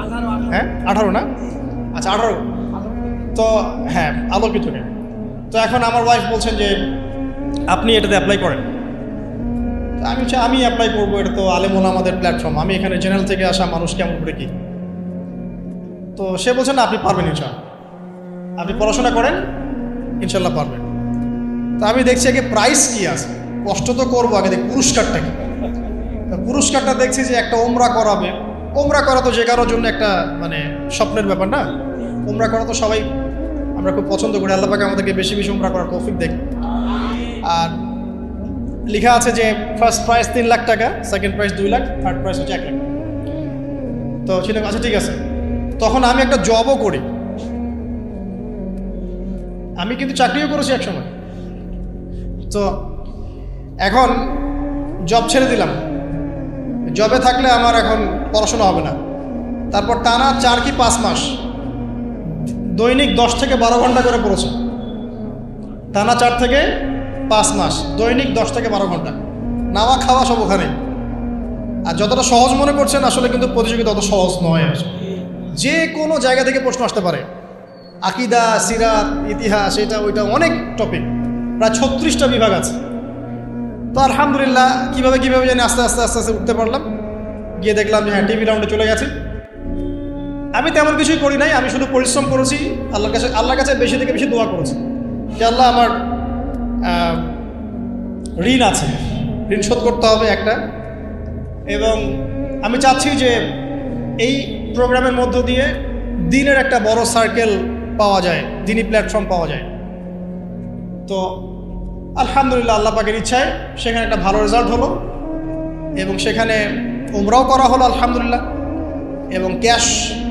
হ্যাঁ, 18 না? আচ্ছা, 18। তো হ্যাঁ, আলোকিত। তো এখন আমার ওয়াইফ বলছেন যে আপনি এটাতে অ্যাপ্লাই করেন। আমি অ্যাপ্লাই করবো, এটা তো আলেম ওলামাদের প্ল্যাটফর্ম, আমি এখানে জেনারেল থেকে আসা মানুষ, কেমন করে কি। তো সে বলছেন না, আপনি পারবেন ইনশাআল্লাহ, আপনি পড়াশোনা করেন, ইনশাল্লাহ পারবেন। তো আমি দেখছি আগে প্রাইস কি আছে, কষ্ট তো করবো, আগে দেখি পুরস্কারটা কি। পুরস্কারটা দেখছি যে একটা ওমরা করাবে। ওমরা করা তো যে কারোর জন্য একটা মানে স্বপ্নের ব্যাপার না। ওমরা করা তো সবাই আমরা খুব পছন্দ করি, আল্লাহ পাক আমাদেরকে বেশি বেশি ওমরা করার তৌফিক দেখ। আর লেখা আছে যে ফার্স্ট প্রাইজ 3 লাখ টাকা, second prize 2 lakh, third prize হচ্ছে 1 লাখ। তো ছিল, আচ্ছা ঠিক আছে। তখন আমি একটা জবও করি, আমি কিন্তু চাকরিও করেছি এক সময়। তো এখন জব ছেড়ে দিলাম, জবে থাকলে আমার এখন পড়াশোনা হবে না। তারপর টানা 4 কি 5 মাস দৈনিক 10 থেকে 12 ঘন্টা করে পড়েছে। টানা 4 থেকে 5 মাস দৈনিক 10 থেকে 12 ঘন্টা, নাওয়া খাওয়া সব ওখানে। আর যতটা সহজ মনে করছেন, আসলে কিন্তু প্রতিযোগিতা অত সহজ নয়। যে কোনো জায়গা থেকে প্রশ্ন আসতে পারে, আকিদা, সিরাত, ইতিহাস, এটা ওইটা, অনেক টপিক, প্রায় 36টা বিভাগ আছে। তো আলহামদুলিল্লাহ কীভাবে জানি আস্তে আস্তে উঠতে পারলাম। গিয়ে দেখলাম যে হ্যাঁ, টিভি রাউন্ডে চলে গেছে। আমি তেমন কিছুই করি নাই, আমি শুধু পরিশ্রম করেছি, আল্লাহর কাছে বেশি থেকে বেশি দোয়া করেছি যে আল্লাহ, আমার ঋণ আছে, ঋণ শোধ করতে হবে একটা। এবং আমি চাচ্ছি যে এই প্রোগ্রামের মধ্য দিয়ে দিনের একটা বড় সার্কেল পাওয়া যায়, দিনই প্ল্যাটফর্ম পাওয়া যায়। তো আলহামদুলিল্লাহ আল্লাহ পাকের ইচ্ছায় সেখানে একটা ভালো রেজাল্ট হলো, এবং সেখানে উমরাও করা হলো আলহামদুলিল্লাহ। এবং ক্যাশ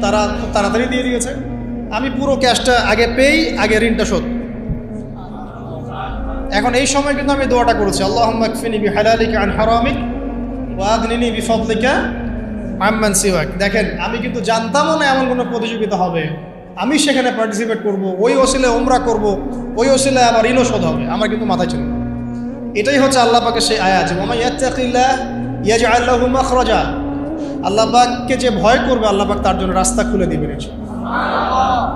তারা খুব তাড়াতাড়ি দিয়ে দিয়েছে। আমি পুরো ক্যাশটা আগে পেয়েই আগে ঋণটা শোধ। এখন এই সময় কিন্তু আমি দোয়াটা করেছি, আল্লাহুম্মা ইকফিনি বিহালালিকা আন হারামিক ওয়া আগনিনি বিফদলিকা আম্মান সিওয়াক। দেখেন, আমি কিন্তু জানতামও না এমন কোনো প্রতিযোগিতা হবে, আমি সেখানে পার্টিসিপেট করব, ওই ওসিলায় উমরা করব, ওই ওসিলায় আবার ঋণও শোধ হবে, আমার কিন্তু মাথায় ছিল না। এটাই হচ্ছে আল্লাহ পাকের সেই আয়াত, ওয়া মান ইয়াত্তাকিল্লাহ ইয়াজআল লাহু মাখরাজা। আল্লাহ পাককে যে ভয় করবে, আল্লাহ পাক তার জন্য রাস্তা খুলে দিবেন ইনশাআল্লাহ।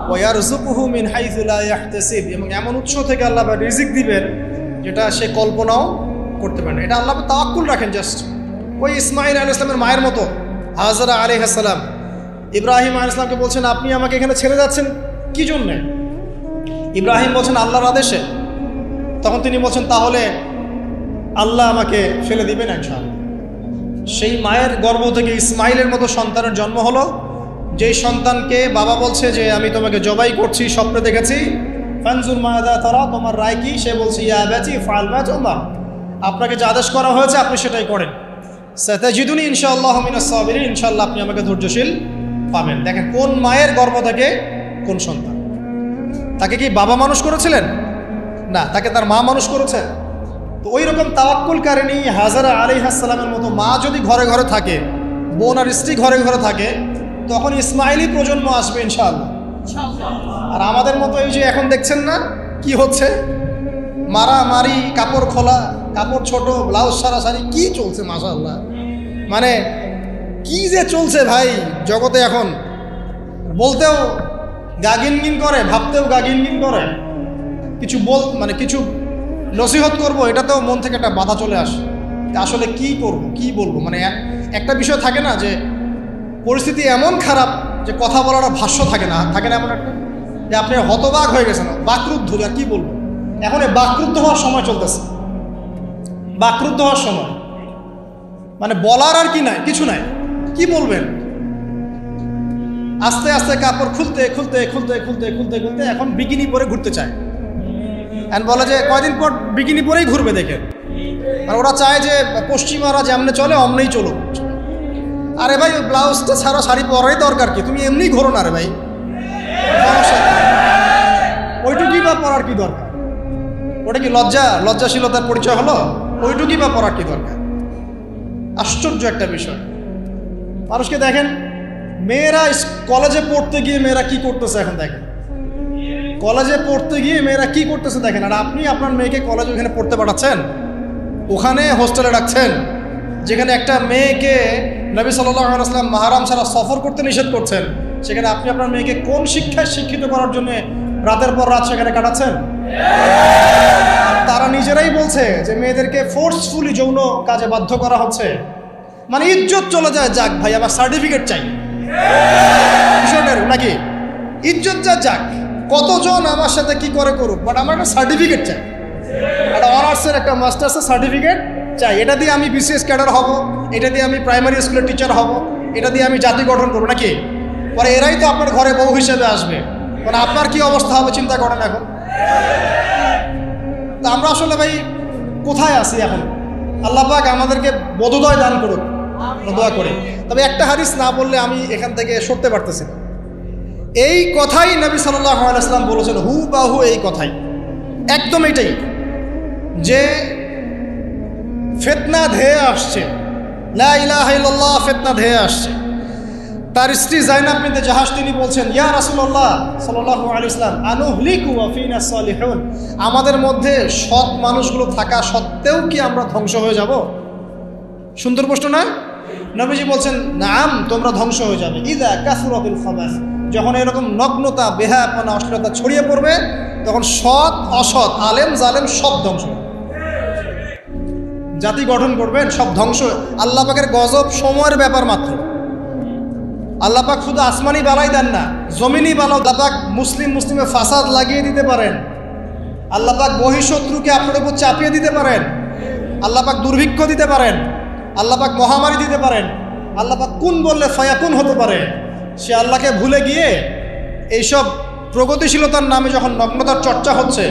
ওয়া ইয়ারযুকুহু মিন হাইসু লা ইয়াহতাসিব। এবং এমন উৎস থেকে আল্লাহ পাক রিজিক দিবেন যেটা সে কল্পনাও করতে পারে না। এটা আল্লাহ তাওয়াক্কুল রাখেন জাস্ট। ওই ইসমাইল আলাইহিস সালামের মায়ের মতো হাজরা আলাইহিস সালাম ইব্রাহিম আলাইহিস সালামকে বলছেন, আপনি আমাকে এখানে ছেড়ে যাচ্ছেন কি জন্যে? ইব্রাহিম বলছেন, আল্লাহর আদেশে। তখন তিনি বলছেন, তাহলে আল্লাহ আমাকে ফেলে দিবেন ইনশাআল্লাহ। সেই মায়ের গর্ভ থেকে ইসমাইলের মতো সন্তানের জন্ম হলো, যেই সন্তানকে বাবা বলছে যে আমি তোমাকে জবাই করছি, স্বপ্নে দেখেছি, ফানজুর মাযা তারা, তোমার রায় কি? সে বলছে, ইয়া আবাতি ফাআল মা তু'মার, আপনাকে যে আদেশ করা হয়েছে আপনি সেটাই করেন। সাতাজিদুনি ইনশাআল্লাহু মিনাস সাবিরিন, ইনশাআল্লাহ আপনি আমাকে ধৈর্যশীল পাবেন। দেখেন কোন মায়ের গর্ভ থেকে কোন সন্তান। তাকে কি বাবা মানুষ করেছিলেন? না, তাকে তার মা মানুষ করেছে। তো ওই রকম তাওয়াক্কুলকারিনী হাজরা আলাইহিস সালামের মতো মা যদি ঘরে ঘরে থাকে, বোন আর স্ত্রী ঘরে ঘরে থাকে, তখন ইসমাইলি প্রজন্ম আসবে ইনশাআল্লাহ। আর আমাদের মতো এই যে এখন দেখছেন না কি হচ্ছে, মারামারি, কাপড় খোলা, কাপড় ছোট, ব্লাউজ সারাসারি, কি চলছে মাশাআল্লাহ। মানে কি যে চলছে ভাই জগতে এখন, বলতেও গা গিনগিন করে, ভাবতেও গা গিনগিন করে। কিছু কিছু নসিহত করবো, এটাতেও মন থেকে একটা বাধা চলে আসে, আসলে কি করব, কি বলবো। মানে একটা বিষয় থাকে না যে পরিস্থিতি এমন খারাপ যে কথা বলার ভাষ্য থাকে না এমন একটা, যে আপনি হতবাক হয়ে গেছেন, বাকরুদ্ধ, আর কি বলবো। এখন এই বাকরুদ্ধ হওয়ার সময় চলতেছে, বাকরুদ্ধ হওয়ার সময়। মানে বলার আর কি নাই, কিছু নাই, কি বলবেন। আস্তে আস্তে কাপড় খুলতে খুলতে খুলতে খুলতে খুলতে খুলতে এখন বিকিনি পরে ঘুরতে চায়। এখন বলে যে কয়দিন পর বিকিনি পরেই ঘুরবে, দেখেন। আর ওরা চায় যে পশ্চিমারা যেমনে চলে অমনেই চলুক। আরে ভাই, ওই ব্লাউজটা ছাড়া শাড়ি পরাই দরকার কি? তুমি এমনি ঘোরো না রে ভাই, ওইটুকুই বা পরার কি দরকার? ওটা কি লজ্জাশীলতার পরিচয় হলো? ওইটুকুই বা পরার কি দরকার? আশ্চর্য একটা বিষয়। মানুষকে দেখেন, মেয়েরা কলেজে পড়তে গিয়ে মেয়েরা কি করতেছে এখন দেখেন, কলেজে পড়তে গিয়ে মেয়েরা কি করতেছে দেখেন। আর আপনি আপনার মেয়েকে কলেজে ওখানে পড়তে পাঠাচ্ছেন, ওখানে হোস্টেলে রাখছেন, যেখানে একটা মেয়েকে নবী সাল্লাল্লাহু আলাইহি ওয়াসাল্লাম মাহরাম ছাড়া সফর করতে নিষেধ করছেন, সেখানে আপনি আপনার মেয়েকে কোন শিক্ষায় শিক্ষিত করার জন্য রাতের পর রাত সেখানে কাটাচ্ছেন? তারা নিজেরাই বলছে যে মেয়েদেরকে ফোর্সফুলি যৌন কাজে বাধ্য করা হচ্ছে। মানে ইজ্জত চলে যায়, যাক ভাই আমার সার্টিফিকেট চাই, বিষয়টা নাকি ইজ্জত যাক, কতজন আমার সাথে কি করে করুক, বাট আমার একটা সার্টিফিকেট চাই, একটা অনার্সের একটা মাস্টার্সের সার্টিফিকেট চাই। এটা দিয়ে আমি বিসিএস ক্যাডার হব, এটা দিয়ে আমি প্রাইমারি স্কুলের টিচার হব, এটা দিয়ে আমি জাতি গঠন করবো নাকি? পরে এরাই তো আপনার ঘরে বউ হিসেবে আসবে, মানে আপনার কি অবস্থা হবে চিন্তা করেন এখন। তা আমরা আসলে ভাই কোথায় আছি এখন? আল্লাহ পাক আমাদেরকে বোধোদয় দান করুক, দোয়া করি। তবে একটা হাদিস না বললে আমি এখান থেকে সরতে পারতেছি না। এই কথাই নবী সাল্লাল্লাহু আলাইহি ওয়াসাল্লাম বলেছেন, হুবাহু এই কথাই, একদম এটাই, যে ফিতনা ধেয়ে আসছে, লা ইলাহা ইল্লাল্লাহ, ফিতনা ধেয়ে আসছে। তার স্ত্রী যায়নাব বিনতে জাহাশ তিনি বলছেন, ইয়া রাসূলুল্লাহ সাল্লাল্লাহু আলাইহি ওয়াসাল্লাম, আনুহলিকু ওয়া ফিনা সালিহুন, আমাদের মধ্যে সৎ মানুষগুলো থাকা সত্ত্বেও কি আমরা ধ্বংস হয়ে যাব? সুন্দর প্রশ্ন না? নবীজি বলছেন, নাম, তোমরা ধ্বংস হয়ে যাবে। ইযা কাসুরাতুল খাবাস, যখন এরকম নগ্নতা, বেহায়াপনা, অশ্লীলতা ছড়িয়ে পড়বে, তখন সৎ অসৎ, আলেম জালেম সব ধ্বংস, জাতি গঠন করবেন সব ধ্বংস। আল্লাহ পাকের গজব সময়ের ব্যাপার মাত্র। আল্লাহ পাক শুধু আসমানি বালাই দেন না, জমিনি বালাও। আল্লাহ পাক মুসলিমে ফাসাদ লাগিয়ে দিতে পারেন, আল্লাহ পাক বহিঃশত্রুকে আপনার উপর চাপিয়ে দিতে পারেন, আল্লাহ পাক দুর্ভিক্ষ দিতে পারেন, আল্লাহ পাক মহামারী দিতে পারেন, আল্লাহ পাক কুন বললে ফায়াকুন হতে পারে। সে আল্লাহকে ভুলে গিয়ে এইসব প্রগতিশীলতার নামে যখন নগ্নতার চর্চা হচ্ছে,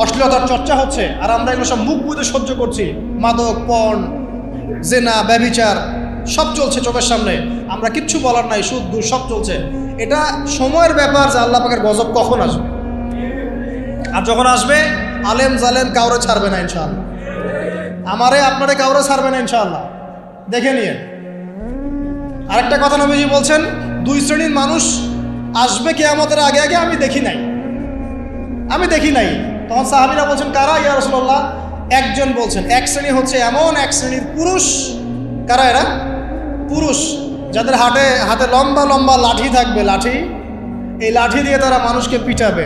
অশ্লীলতার চর্চা হচ্ছে, আর আমরা এগুলো সব মুখ বুঝে সহ্য করছি, মাদক, পর্ন, জেনা, ব্যভিচার সব চলছে চোখের সামনে, আমরা কিচ্ছু বলার নাই, সুদ ঘুষ সব চলছে। এটা সময়ের ব্যাপার যে আল্লাহ পাকের গজব কখন আসবে। আর যখন আসবে, আলেম জালেম কাউরে ছাড়বে না ইনশাআল্লাহ, আমারে আপনারে কাউরে ছাড়বে না ইনশাআল্লাহ, দেখে নিয়ে। আরেকটা কথা নবীজি বলছেন, দুই শ্রেণীর মানুষ আসবে কিয়ামতের আগে আগে, আমি দেখি নাই। তখন সাহাবীরা বলছেন, কারা ইয়া রাসূলুল্লাহ? একজন বলছেন, এক শ্রেণী হচ্ছে এমন এক শ্রেণীর পুরুষ। কারা এরা? পুরুষ, যাদের হাতে লম্বা লম্বা লাঠি থাকবে, লাঠি, এই লাঠি দিয়ে তারা মানুষকে পিটাবে।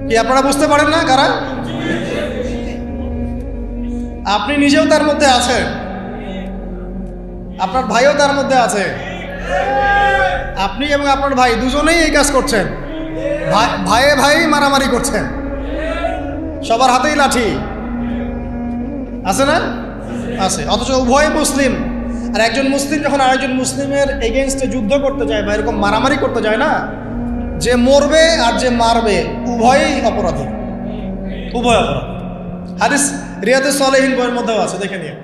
কি আপনারা বুঝতে পারেন না কারা? আপনি নিজেও তার মধ্যে আছেন, আপনার ভাইও তার মধ্যে আছে। আপনি এবং আপনার ভাই দুজনেই এই কাজ করছেন, ভাইয়ে ভাই মারামারি করছেন, সবার হাতেই লাঠি আছে না? আছে। অথচ উভয় মুসলিম। আর একজন মুসলিম যখন আরেকজন মুসলিমের এগেনস্টে যুদ্ধ করতে যায় বা এরকম মারামারি করতে যায় না, যে মরবে আর যে মারবে উভয়ই অপরাধী, উভয় অপরাধী। হাদিস রিয়াদুস সালেহিন বইয়ের মধ্যেও আছে, দেখে নিয়ে।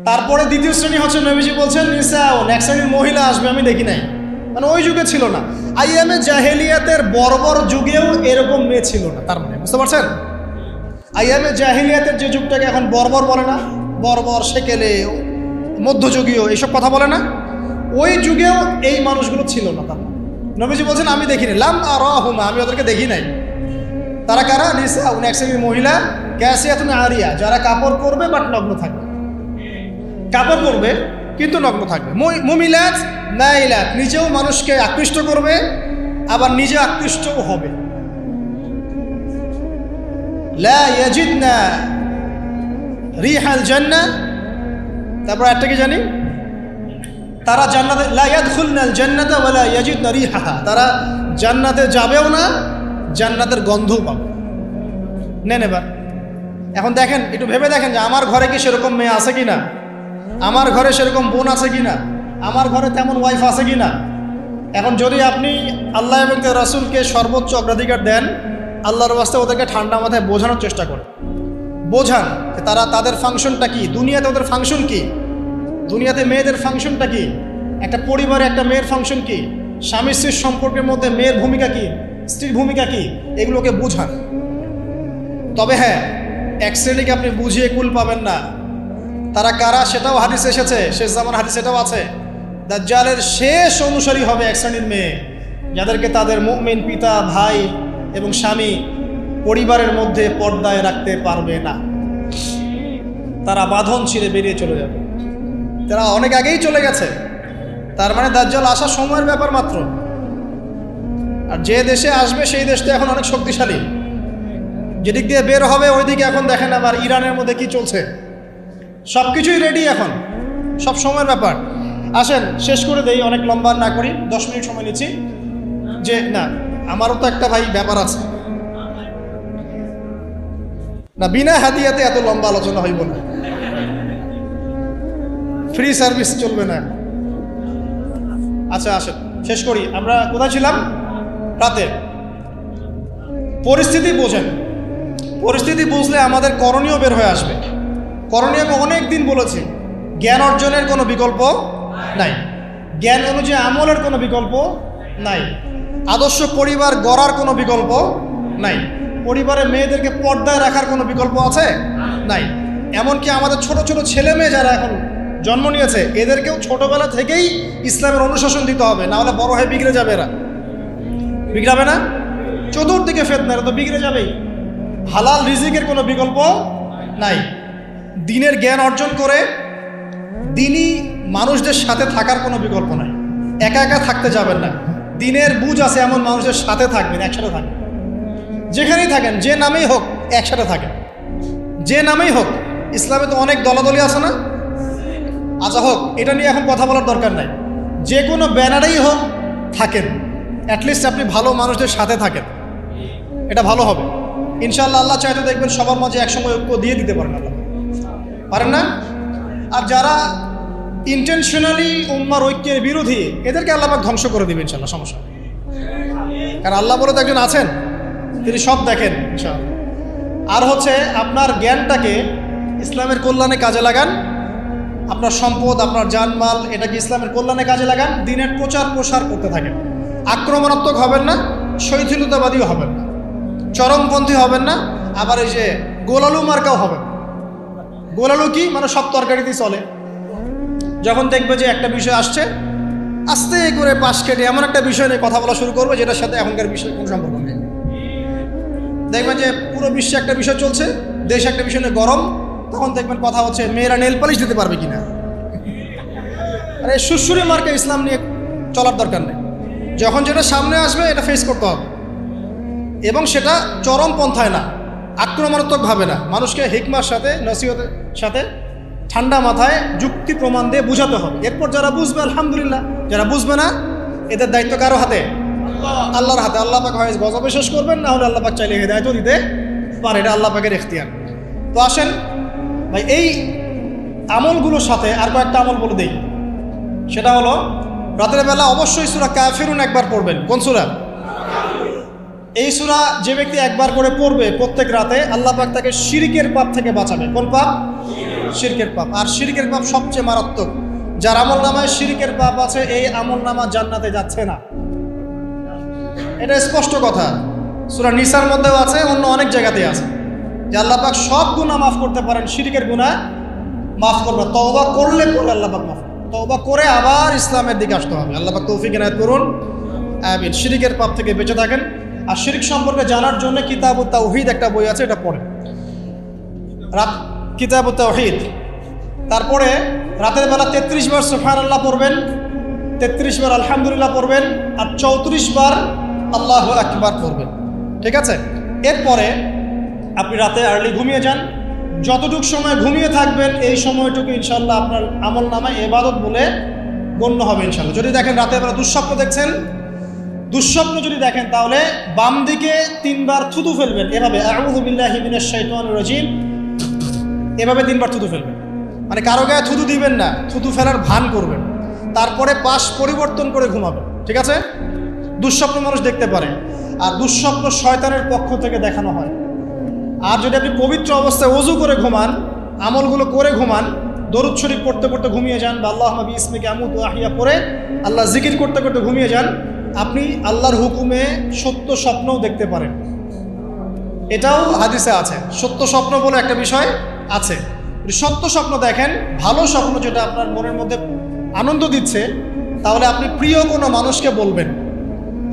তারপরে দ্বিতীয় শ্রেণী হচ্ছে, নবীজি বলছেন নিসাউন, এক শ্রেণীর মহিলা আসবে, আমি দেখি নাই, মানে ওই যুগে ছিল না। আইয়ামে জাহেলিয়াতের বর্বর যুগেও এরকম মেয়ে ছিল না। তার মানে বুঝতে পারছেন, আইয়ামে জাহেলিয়াতের যে যুগটাকে এখন বর্বর বলে না, বর্বর, সেকেলে, মধ্যযুগীয় এইসব কথা বলে না, ওই যুগেও এই মানুষগুলো ছিল না। তার নবীজি বলছেন আমি দেখিনি, লাম আরাহুমা, আমি ওদেরকে দেখি নাই। তারা কারা? নিসাউন, এক শ্রেণীর মহিলা, কাসিয়াতুন আরিয়া, যারা কাপড় পরবে বাট নগ্ন থাকবে, কাপড় পরবে কিন্তু নগ্ন থাকবে। মুমিলাত মাইলাত, নিজেও মানুষকে আকৃষ্ট করবে আবার নিজে আকৃষ্টও হবে। লা ইয়াজিদনা রিহাল জান্নাহ, তারপর একটা কি জানি, তারা জান্নাতে, লা ইয়াদখুলনাল জান্নাতা ওয়া লা ইয়াজিদনা রিহাহা, তারা জান্নাতে যাবেও না, জান্নাতের গন্ধও পাবে। নেন এবার এখন দেখেন, একটু ভেবে দেখেন যে আমার ঘরে কি সেরকম মেয়ে আছে কিনা, আমার ঘরে সেরকম বোন আছে কিনা, আমার ঘরে তেমন ওয়াইফ আছে কিনা। এখন যদি আপনি আল্লাহ এবং তার রাসূলকে সর্বোচ্চ অগ্রাধিকার দেন, আল্লাহর ওয়াস্তে ওদেরকে ঠান্ডা মাথায় বোঝানোর চেষ্টা করেন, বোঝান যে তারা, তাদের ফাংশনটা কি, দুনিয়াতে ওদের ফাংশন কি, দুনিয়াতে মেয়েদের ফাংশনটা কি, একটা পরিবারে একটা মেয়ের ফাংশন কি, স্বামী স্ত্রীর সম্পর্কের মধ্যে মেয়ের ভূমিকা কি, স্ত্রীর ভূমিকা কি, এগুলোকে বোঝান। তবে হ্যাঁ, এক শ্রেণীকে আপনি বুঝিয়ে কুল পাবেন না। তারা কারা সেটাও হাদিসে এসেছে, শেষ জামান হাদিস এটাও আছে। দাজ্জালের শেষ অনুসারী হবে এক শ্রেণীর মেয়ে, যাদেরকে তাদের মুমিন পিতা, ভাই এবং স্বামী পরিবারের মধ্যে পর্দায় রাখতে পারবে না। তারা বাঁধন ছিঁড়ে বেরিয়ে চলে যাবে, তারা অনেক আগেই চলে গেছে। তার মানে দাজ্জাল আসার সময়ের ব্যাপার মাত্র। আর যে দেশে আসবে সেই দেশটা এখন অনেক শক্তিশালী, যেদিক দিয়ে বের হবে ওইদিকে এখন দেখেন আবার ইরানের মধ্যে কি চলছে, সব কিছুই রেডি, এখন সব সময়ের ব্যাপার। আসেন শেষ করে দেই, অনেক লম্বা না করি, 10 মিনিট সময় নিচ্ছি। যে না, আমারও তো একটা ভাই ব্যাপার আছে না, বিনা হাদিয়াতে এত লম্বা আলোচনা হইব না, ফ্রি সার্ভিস চলবে না। আচ্ছা আসেন শেষ করি। আমরা কোথায় ছিলাম? রাতে। পরিস্থিতি বোঝেন, পরিস্থিতি বুঝলে আমাদের করণীয় বের হয়ে আসবে। করণীয় আমি অনেক দিন বলেছি, জ্ঞান অর্জনের কোনো বিকল্প নাই, জ্ঞান অনুযায়ী আমলের কোনো বিকল্প নাই, আদর্শ পরিবার গড়ার কোনো বিকল্প নাই, পরিবারের মেয়েদেরকে পর্দায় রাখার কোনো বিকল্প আছে? নাই। এমনকি আমাদের ছোট ছোট ছেলে মেয়ে যারা এখন জন্ম নিয়েছে, এদেরকেও ছোটবেলা থেকেই ইসলামের অনুশাসন দিতে হবে, না হলে বড় হয়ে বিগড়ে যাবে। এরা বিগড়াবে না? চতুর্দিকে ফিতনা, এরা তো বিগড়ে যাবেই। হালাল রিজিকের কোনো বিকল্প নাই। দ্বীনের জ্ঞান অর্জন করে দ্বীনি মানুষদের সাথে থাকার কোনো বিকল্প নাই। একা একা থাকতে যাবেন না, দ্বীনের বুঝ আছে এমন মানুষের সাথে থাকবেন, একসাথে থাকবেন। যেখানেই থাকেন, যে নামেই হোক, একসাথে থাকেন, যে নামেই হোক। ইসলামে তো অনেক দলাদলি আছে না? আচ্ছা হোক, এটা নিয়ে এখন কথা বলার দরকার নাই। যে কোনো ব্যানারেই হোক থাকেন, অ্যাটলিস্ট আপনি ভালো মানুষদের সাথে থাকেন, এটা ভালো হবে ইনশাআল্লাহ। আল্লাহ চাইতে দেখবেন সবার মাঝে একসঙ্গে ঐক্য দিয়ে দিতে পারেন। আল্লাহ পারেন না? আর যারা ইন্টেনশনালি উম্মার ঐক্যের বিরোধী, এদেরকে আল্লাহ পাক ধ্বংস করে দিবেন ইনশাআল্লাহ, সমস্যা। কারণ আল্লাহ বলে তো একজন আছেন, তিনি সব দেখেন ইনশাআল্লাহ। আর হচ্ছে আপনার জ্ঞানটাকে ইসলামের কল্যাণে কাজে লাগান, আপনার সম্পদ, আপনার জানমাল, এটাকে ইসলামের কল্যাণে কাজে লাগান, দ্বীনের প্রচার প্রসার করতে থাকেন। আক্রমণাত্মক হবেন না, শৈথিলতাবাদীও হবেন না, চরমপন্থী হবেন না, আবার এই যে গোলালু মার্কাও হবেন। গোলালু কি? মানে সব তরকারিতেই চলে। যখন দেখবে যে একটা বিষয় আসছে, আস্তে করে পাশ কেটে এমন একটা বিষয় নিয়ে কথা বলা শুরু করবে যেটার সাথে এখনকার বিষয়ে কোনো সম্পর্ক নেই। দেখবেন যে পুরো বিশ্বে একটা বিষয় চলছে, দেশ একটা বিষয় নিয়ে গরম, তখন দেখবেন কথা হচ্ছে মেয়েরা নেল পালিশ দিতে পারবে কিনা। আরে সুশ্রী মার্কে ইসলাম নিয়ে চলার দরকার নেই। যখন যেটা সামনে আসবে এটা ফেস করতে হবে। এবং সেটা চরম পন্থায় না, আক্রমণাত্মকভাবে না, মানুষকে হিকমার সাথে নসিহতের সাথে ঠান্ডা মাথায় যুক্তি প্রমাণ দিয়ে বুঝাতে হবে। এরপর যারা বুঝবে আলহামদুলিল্লাহ, যারা বুঝবে না এদের দায়িত্ব কারো হাতে? আল্লাহর হাতে। আল্লাহ পাক হয় গজবে শেষ করবেন, না হলে আল্লাহ পাক চাইলে হিদায়াত দিতে পারে, এটা আল্লাহ পাকের ইখতিয়ার। তো আসেন ভাই, এই আমলগুলোর সাথে আর কয়েকটা আমল বলে দিই। সেটা হলো রাতের বেলা অবশ্যই সূরা কাফিরুন একবার পড়বেন। কোন সূরা? এই সূরা যে ব্যক্তি একবার করে পড়বে প্রত্যেক রাতে, আল্লাহ পাক তাকে শিরকের পাপ থেকে বাঁচাবে। কোন পাপ? শিরকের পাপ। আর শিরকের পাপ সবচেয়ে মারাত্মক। যার আমল নামায় শিরকের পাপ আছে, এই আমল নামা জান্নাতে যাচ্ছে না, এটা স্পষ্ট কথা। সূরা নিসার মধ্যেও আছে, অন্য অনেক জায়গাতেই আছে যে আল্লাহ পাক সব গুনাহ মাফ করতে পারেন, শিরকের গুনাহ মাফ করবে। তওবা করলে আল্লাহ পাক মাফ, তওবা করে আবার ইসলামের দিকে আসতে হবে। আল্লাহ পাক তৌফিক এনায়েত করুন, আমিন। শিরকের পাপ থেকে বেঁচে থাকেন। আর শিরক সম্পর্কে জানার জন্য কিতাবুত তাওহীদ একটা বই আছে, এটা পড়েন, কিতাবুত তাওহীদ। তারপরে রাতের বেলা 33 বার সুবহানাল্লাহ পড়বেন, 33 বার আলহামদুলিল্লাহ পড়বেন, আর 34 বার আল্লাহু আকবার পড়বেন। ঠিক আছে? এরপরে আপনি রাতে আর্লি ঘুমিয়ে যান। যতটুকু সময় ঘুমিয়ে থাকবেন এই সময়টুকু ইনশাআল্লাহ আপনার আমল নামায় ইবাদত বলে গণ্য হবে ইনশাআল্লাহ। যদি দেখেন রাতের বেলা দুঃস্বপ্ন দেখছেন, দুঃস্বপ্ন যদি দেখেন তাহলে বাম দিকে 3 বার থুতু ফেলবেন, এভাবে আউযু বিল্লাহি মিনাশ শাইতানির রাজিম, এভাবে 3 বার থুতু ফেলবেন। মানে কারো গায়ে থুতু দিবেন না, থুতু ফেলার ভান করবেন। তারপরে পাশ পরিবর্তন করে ঘুমাবেন। ঠিক আছে? দুঃস্বপ্ন মানুষ দেখতে পারে, আর দুঃস্বপ্ন শয়তানের পক্ষ থেকে দেখানো হয়। আর যদি আপনি পবিত্র অবস্থায় ওযু করে ঘুমান, আমলগুলো করে ঘুমান, দরুদ শরীফ পড়তে পড়তে ঘুমিয়ে যান, বা আল্লাহুম্মা বিইসমিকা আমুতু ওয়া আহইয়া পড়ে আল্লাহ জিকির করতে করতে ঘুমিয়ে যান, আপনি আল্লাহর হুকুমে সত্য স্বপ্নও দেখতে পারেন। এটাও হাদিসে আছে, সত্য স্বপ্ন বলে একটা বিষয় আছে। যদি সত্য স্বপ্ন দেখেন, ভালো স্বপ্ন যেটা আপনার মনের মধ্যে আনন্দ দিচ্ছে, তাহলে আপনি প্রিয় কোনো মানুষকে বলবেন,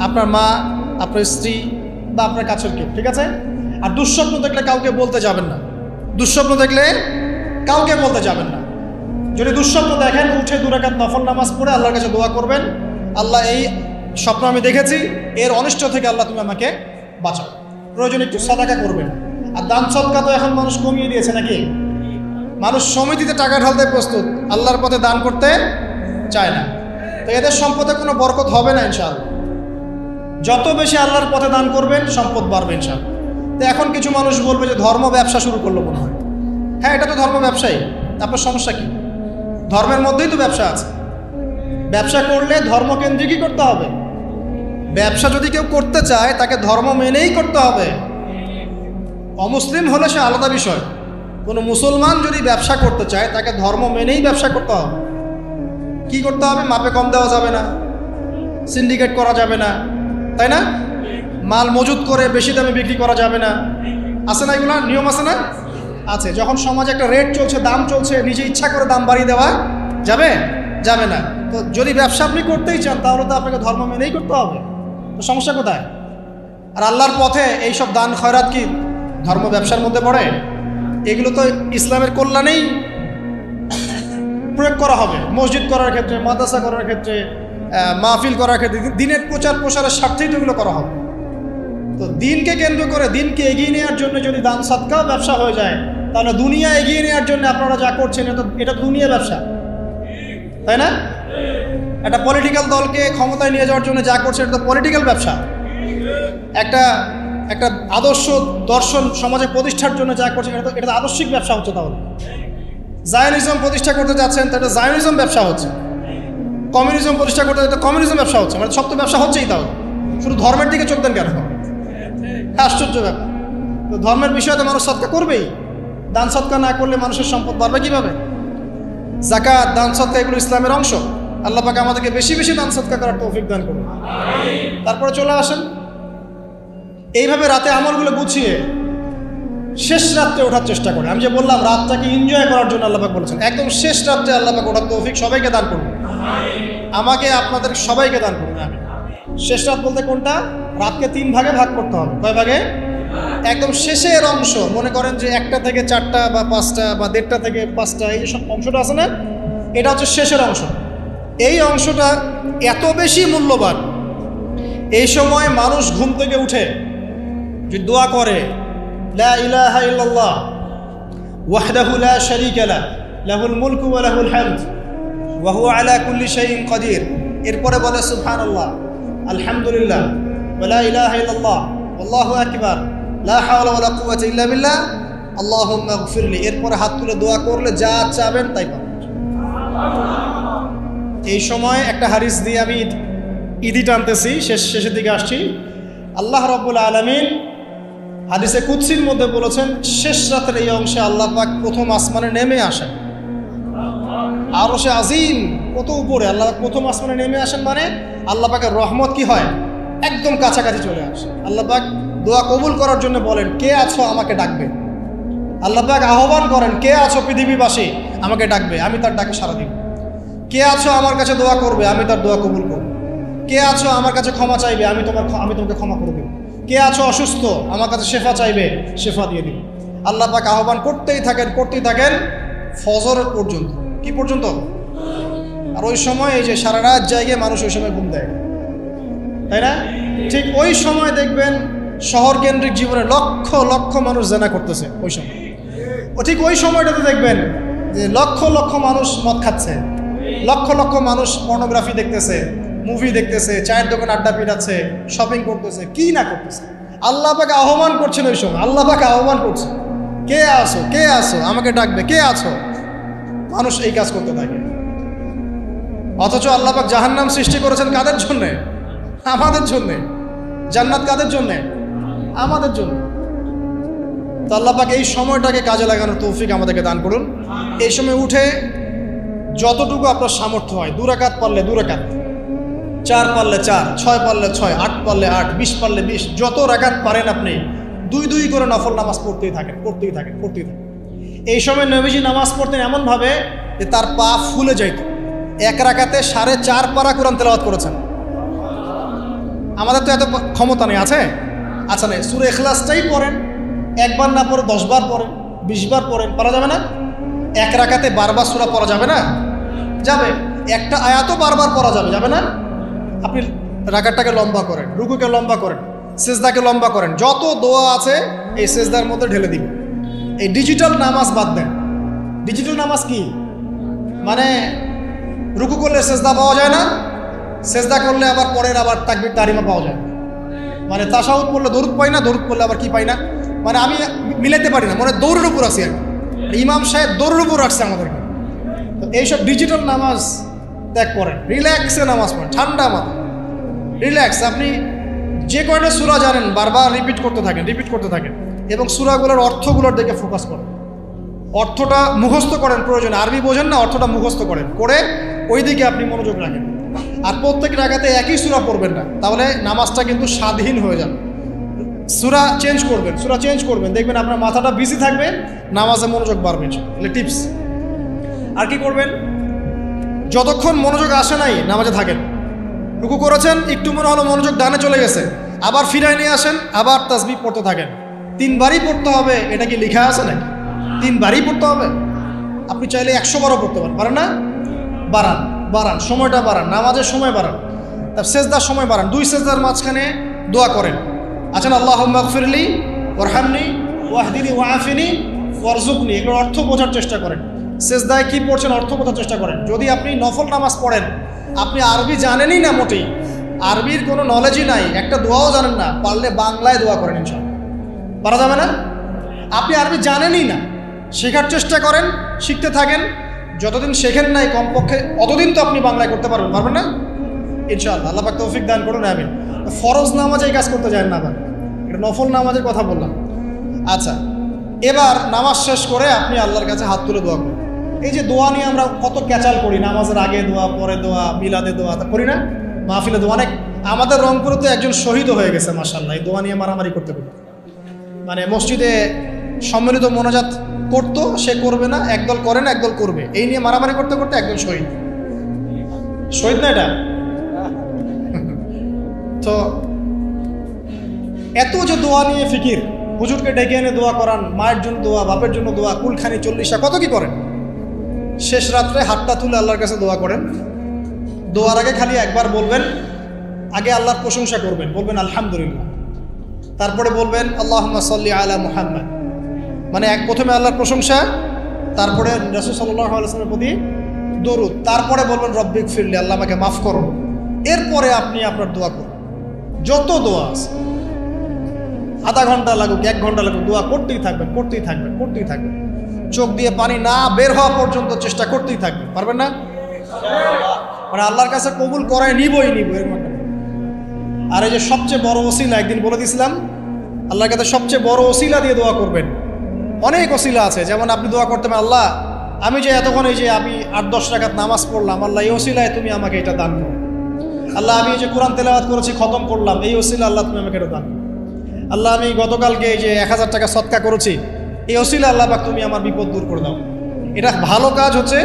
আপনার মা, আপনার স্ত্রী বা আপনার কাছের কেউ। ঠিক আছে? আর দুঃস্বপ্ন দেখলে কাউকে বলতে যাবেন না, দুঃস্বপ্ন দেখলে কাউকে বলতে যাবেন না। যদি দুঃস্বপ্ন দেখেন, উঠে 2 রাকাত নফল নামাজ পড়ে আল্লাহর কাছে দোয়া করবেন, আল্লাহ এই স্বপ্ন আমি দেখেছি, এর অনিষ্ট থেকে আল্লাহ তুমি আমাকে বাঁচাও। প্রয়োজনে একটু সাদাকা করবেন। আর দান সদকা তো এখন মানুষ কমিয়ে দিয়েছে নাকি? মানুষ সমিতিতে টাকা ঢালতে প্রস্তুত, আল্লাহর পথে দান করতে চায় না। তো এদের সম্পদে কোনো বরকত হবে না ইনশাআল্লাহ। যত বেশি আল্লাহর পথে দান করবেন, সম্পদ বাড়বে ইনশাআল্লাহ। তো এখন কিছু মানুষ বলবে যে ধর্ম ব্যবসা শুরু করলো মনে হয়। হ্যাঁ, এটা তো ধর্ম ব্যবসায়ী, আপনার সমস্যা কি? ধর্মের মধ্যেই তো ব্যবসা আছে। ব্যবসা করলে ধর্মকেন্দ্রিকই করতে হবে। ব্যবসা যদি কেউ করতে চায়, তাকে ধর্ম মেনেই করতে হবে। অমুসলিম হলে সে আলাদা বিষয়। কোনো মুসলমান যদি ব্যবসা করতে চায়, তাকে ধর্ম মেনেই ব্যবসা করতে হবে। কি করতে হবে? মাপে কম দেওয়া যাবে না, সিন্ডিকেট করা যাবে না, তাই না? মাল মজুত করে বেশি দামে বিক্রি করা যাবে না। আছে না এগুলো নিয়ম? আছে না? আছে। যখন সমাজে একটা রেট চলছে, দাম চলছে, নিজে ইচ্ছা করে দাম বাড়িয়ে দেওয়া যাবে? যাবে না। তো যদি ব্যবসা আপনি করতেই চান, তাহলে তো আপনাকে ধর্ম মেনেই করতে হবে। তো সমস্যা কোথায়? আর আল্লাহর পথে এইসব দান খয়রাত কি ধর্ম ব্যবসার মধ্যে পড়ে? এগুলো তো ইসলামের কল্যাণেই প্রয়োগ করা হবে। মসজিদ করার ক্ষেত্রে, মাদ্রাসা করার ক্ষেত্রে, মাহফিল করার ক্ষেত্রে, দিনের প্রচার প্রসারের স্বার্থেই তো এগুলো করা হবে। তো দিনকে কেন্দ্র করে, দিনকে এগিয়ে নেওয়ার জন্য যদি দান সদকাও ব্যবসা হয়ে যায়, তাহলে দুনিয়া এগিয়ে নেওয়ার জন্য আপনারা যা করছেন, এটা দুনিয়া ব্যবসা, তাই না? একটা পলিটিক্যাল দলকে ক্ষমতায় নিয়ে যাওয়ার জন্য যা করছে, এটা তো পলিটিক্যাল ব্যবসা। একটা আদর্শ দর্শন সমাজে প্রতিষ্ঠার জন্য যা করছেন, এটা তো আদর্শিক ব্যবসা হচ্ছে। তাহলে জায়নিজম প্রতিষ্ঠা করতে যাচ্ছেন, তো এটা জায়নিজম ব্যবসা হচ্ছে। কমিউনিজম প্রতিষ্ঠা করতে যাচ্ছে, কমিউনিজম ব্যবসা হচ্ছে। মানে সব তো ব্যবসা হচ্ছেই। তাহলে শুধু ধর্মের দিকে চলতেন কেন? আশ্চর্য ব্যাপার। তো ধর্মের বিষয়ে তো মানুষ সদকা করবেই। দান সদকা না করলে মানুষের সম্পদ বাড়বে কিভাবে? যাকাত, দান সদকা এগুলো ইসলামের অংশ। আল্লাহ পাক আমাদেরকে বেশি বেশি দান সদকা করার তৌফিক দান করুন। তারপরে চলে আসেন, এইভাবে রাতে আমলগুলো গুছিয়ে শেষ রাত্রে ওঠার চেষ্টা করে। আমি যে বললাম, রাতটাকে এনজয় করার জন্য আল্লাহ পাক বলেছেন, একদম শেষ রাত্রে আল্লাহ পাক ওঠার তৌফিক সবাইকে দান করুন। আমাকে, আপনাদের সবাইকে দান করুন। আমি শেষ রাত বলতে কোনটা? রাতকে 3 ভাগে ভাগ করতে হবে। কয় ভাগে? একদম শেষের অংশ। মনে করেন যে 1টা থেকে 4টা বা 5টা বা 1.5টা থেকে 5টা, এই সব অংশটা আছে না, এটা হচ্ছে শেষের অংশ। এই অংশটা এত বেশি মূল্যবান। এই সময় মানুষ ঘুম থেকে উঠে যদি দোয়া করে লা ইলাহা ইল্লাল্লাহ ওয়াহদাহু লা শারীকা লাহু লাহুল মুলকু ওয়া লাহুল হামদ ওয়া হুয়া আলা কুল্লি শাইইন কাদির, এরপরে বলে সুবহানাল্লাহ, আলহামদুলিল্লাহ, ওয়া লা ইলাহা ইল্লাল্লাহ, আল্লাহু আকবার, লা হাওলা ওয়া লা কুওয়াতা ইল্লা বিল্লাহ, আল্লাহুম্মা ইগফিরলি, এরপরে হাত তুলে দোয়া করলে যা চাবেন তাই পাবেন। এই সময় একটা হাদিস দিয়ে আমি ইদি টানতেছি, শেষের দিকে আসছি। আল্লাহ রাব্বুল আলামিন হাদিসে কুদসির মধ্যে বলেছেন, শেষ রাতের এই অংশে আল্লাহ পাক প্রথম আসমানে নেমে আসেন। আরশে আজিম কত উপরে, আল্লাহ পাক প্রথম আসমানে নেমে আসেন, মানে আল্লাহ পাকের রহমত কি হয়, একদম কাছাকাছি চলে আসে। আল্লাহ পাক দোয়া কবুল করার জন্য বলেন, কে আছো আমাকে ডাকবে। আল্লাহ পাক আহ্বান করেন, কে আছো পৃথিবীবাসী আমাকে ডাকবে, আমি তার ডাকে সাড়া দিব। কে আছো আমার কাছে দোয়া করবে, আমি তার দোয়া কবুল করব। কে আছো আমার কাছে ক্ষমা চাইবে, আমি তোমাকে ক্ষমা করে দেব। কে আছো অসুস্থ, আমার কাছে শেফা চাইবে, শেফা দিয়ে দিব। আল্লাহ পাক আহ্বান করতেই থাকেন ফজর পর্যন্ত। কি পর্যন্ত? আর ওই সময় এই যে সারা রাত জায়গায় মানুষ ওই সময় ঘুম দেয়, তাই না? ঠিক ওই সময় দেখবেন শহর কেন্দ্রিক জীবনে লক্ষ লক্ষ মানুষ জেনা করতেছে ওই সময়। ঠিক ওই সময়টাতে দেখবেন যে লক্ষ লক্ষ মানুষ মদ খাচ্ছে, লক্ষ লক্ষ মানুষ পর্নোগ্রাফি দেখতেছে, মুভি দেখতেছে, চায়ের দোকান আড্ডা পিটাচ্ছে, শপিং করতেছে, কি না করতেছে। আল্লাহ পাক আহ্বান করছেন ওই সময়, আল্লাহ পাক আহ্বান করছে, কে আছো, কে আছো আমাকে ডাকবে, কে আছো। মানুষ এই কাজ করতে থাকে। অথচ আল্লাহ পাক জাহান্নাম সৃষ্টি করেছেন কাদের জন্যে? আমাদের জন্যে। জান্নাত কাদের জন্যে? আমাদের জন্য। তো আল্লাহ পাক এই সময়টাকে কাজে লাগানোর তৌফিক আমাদেরকে দান করুন। এই সময় উঠে যতটুকু আপনার সামর্থ্য হয়, 2 রাকাত পারলে 2 রাকাত, 4 পারলে 4, 6 পারলে 6, 8 পারলে 8, 20 পারলে 20, যত রাকাত পারেন আপনি 2 করে নফল নামাজ পড়তেই থাকেন। এই সময় নবীজি নামাজ পড়তেন এমনভাবে যে তার পা ফুলে যাইত। 1 রাকাতে 4.5 পারা কোরআন তেলাওয়াত করেছেন। আমাদের তো এত ক্ষমতা নেই, আছে? আচ্ছা নেই। সূরা ইখলাসটাই পড়েন, 1 বার না পড়ে 10 বার পড়েন, 20 বার পড়েন, পারা যাবে না? 1 রাকাতে 12 বার সূরা পড়া যাবে না? যাবে। একটা আয়াতও বারবার পড়া যাবে না? আপনি রাকাতটাকে লম্বা করেন, রুকুকে লম্বা করেন, সিজদাকে লম্বা করেন, যত দোয়া আছে এই সিজদার মধ্যে ঢেলে দিবেন। এই ডিজিটাল নামাজ বাদ দেন। ডিজিটাল নামাজ কি? মানে রুকু করলে সিজদা পাওয়া যায় না, সিজদা করলে আবার পরের আবার তাকবীর তাহরিমা পাওয়া যায়। মানে তাশাহুদ পড়লে দরুদ পাই না, দরুদ পড়লে আবার কি পাই না, মানে আমি মিলাতে পারি না, মানে দৌড়ের উপর আছি আর ইমাম সাহেব দৌড়ের উপর রাখছে আমাদেরকে। তো এইসব ডিজিটাল নামাজ ত্যাগ করেন, রিল্যাক্সে নামাজ পড়েন, ঠান্ডা মাথা, রিল্যাক্স। আপনি যে কয়টা সূরা জানেন বারবার রিপিট করতে থাকেন এবং সূরাগুলোর অর্থগুলোর দিকে ফোকাস করেন। অর্থটা মুখস্থ করেন, প্রয়োজনে আরবি বোঝেন না, অর্থটা মুখস্থ করেন, করে ওই দিকে আপনি মনোযোগ রাখেন। আর প্রত্যেক রাকাতে একই সূরা পড়বেন না, তাহলে নামাজটা কিন্তু স্বাধীন হয়ে যাবে। সূরা চেঞ্জ করবেন, দেখবেন আপনার মাথাটা বিজি থাকবে, নামাজে মনোযোগ বাড়বে। এগুলো টিপস। আর কি করবেন? যতক্ষণ মনোযোগ আসে নাই নামাজে থাকেন। রুকু করেছেন, একটু মনে হলো মনোযোগ ডানে চলে গেছে, আবার ফিরায় নিয়ে আসেন, আবার তাসবিহ পড়তে থাকেন। 3 বারই পড়তে হবে, এটা কি লেখা আছে নাকি? 3 বারই পড়তে হবে। আপনি চাইলে 100 বারও পড়তে পারেন না? বাড়ান, সময়টা বাড়ান, নামাজের সময় বাড়ান, তার সেজদার সময় বাড়ান। 2 সেজদার মাঝখানে দোয়া করেন, আছেন আল্লাহুম্মা গফিরলি ওয়ারহামনি ওয়াহদিনি ওয়াআফিনি ওয়ারযুকনি, এগুলোর অর্থ বোঝার চেষ্টা করেন। সেজদায় কি পড়ছেন অর্থ বোঝার চেষ্টা করেন। যদি আপনি নফল নামাজ পড়েন, আপনি আরবি জানেনই না, মোটেই আরবির কোনো নলেজই নাই, একটা দোয়াও জানেন না, পারলে বাংলায় দোয়া করেন, ইনশাআল্লাহ পারা যাবে না? আপনি আরবি জানেনই না, শেখার চেষ্টা করেন, শিখতে থাকেন। যতদিন শেখেন নাই কমপক্ষে অতদিন তো আপনি বাংলায় করতে পারবেন না? ইনশাআল্লাহ আল্লাহ পাক তৌফিক দান করুন, আমিন। ফরজ নামাজে এই কাজ করতে যায় না, আবার এটা নফল নামাজের কথা বললাম। আচ্ছা, এবার নামাজ শেষ করে আপনি আল্লাহর কাছে হাত তুলে দোয়া করুন। এই যে দোয়া নিয়ে আমরা কত ক্যাচাল করি, নামাজের আগে দোয়া, পরে দোয়া, মিলাদে দোয়া করি না, মাহফিলে দোয়া। অনেক আমাদের রংপুরে তো একজন শহীদ হয়ে গেছে মাশাআল্লাহ, এই দোয়া নিয়ে মারামারি করতে। মানে মসজিদে সম্মিলিত মোনাজাত করতো, সে করবে না, একদল করে না, একদল করবে, এই নিয়ে মারামারি করতে একদল শহীদ না এটা? তো এত যে দোয়া নিয়ে ফিকির, হুজুরকে ডেকে এনে দোয়া করান, মায়ের জন্য দোয়া, বাপের জন্য দোয়া, কুলখানি 40টা, কত কি করেন। শেষ রাত্রে হাতটা তুলে আল্লাহর কাছে দোয়া করেন। দোয়ার আগে খালি একবার বলবেন, আগে আল্লাহর প্রশংসা করবেন, বলবেন আলহামদুলিল্লাহ, তারপরে বলবেন আল্লাহুম্মা সাল্লি আলা মুহাম্মাদ, মানে প্রথমে আল্লাহর প্রশংসা, তারপরে রাসূল সাল্লাল্লাহু আলাইহি ওয়াসাল্লামের প্রতি দরুদ, তারপরে বলবেন রব্বিক ফিরলি, আল্লাহ আমাকে মাফ করো। এরপরে আপনি আপনার দোয়া করুন, যত দোয়া আছে, আধা ঘন্টা লাগুক 1 ঘন্টা লাগুক, দোয়া করতেই থাকবেন, করতেই থাকবেন, করতেই থাকবেন, চোখ দিয়ে পানি না বের হওয়া পর্যন্ত চেষ্টা করতেই থাকবেন। পারবেন না? মানে আল্লাহর কাছে কবুল করায় নিবই নিব এর মানে। আর এই যে সবচেয়ে বড় ওসিলা, একদিন বলে দিয়েছিলাম, আল্লাহর কাছে সবচেয়ে বড় ওসিলা দিয়ে দোয়া করবেন। অনেক ওসিলা আছে, যেমন আপনি দোয়া করতে পারেন, আল্লাহ আমি যে এতক্ষণ এই যে আমি 8-10 রাকাত নামাজ পড়লাম, আল্লাহ এই ওসিলায় তুমি আমাকে এটা দান করো। আল্লাহ আমি এই যে কোরআন তেলাওয়াত করেছি, খতম করলাম, এই ওসিলা আল্লাহ তুমি আমাকে এটা দান করো। আল্লাহ আমি গতকালকে এই যে 1000 টাকা সদকা করেছি, এই ওসিলা আল্লাহ পাক তুমি আমার বিপদ দূর করে দাও। এটা ভালো কাজ হচ্ছে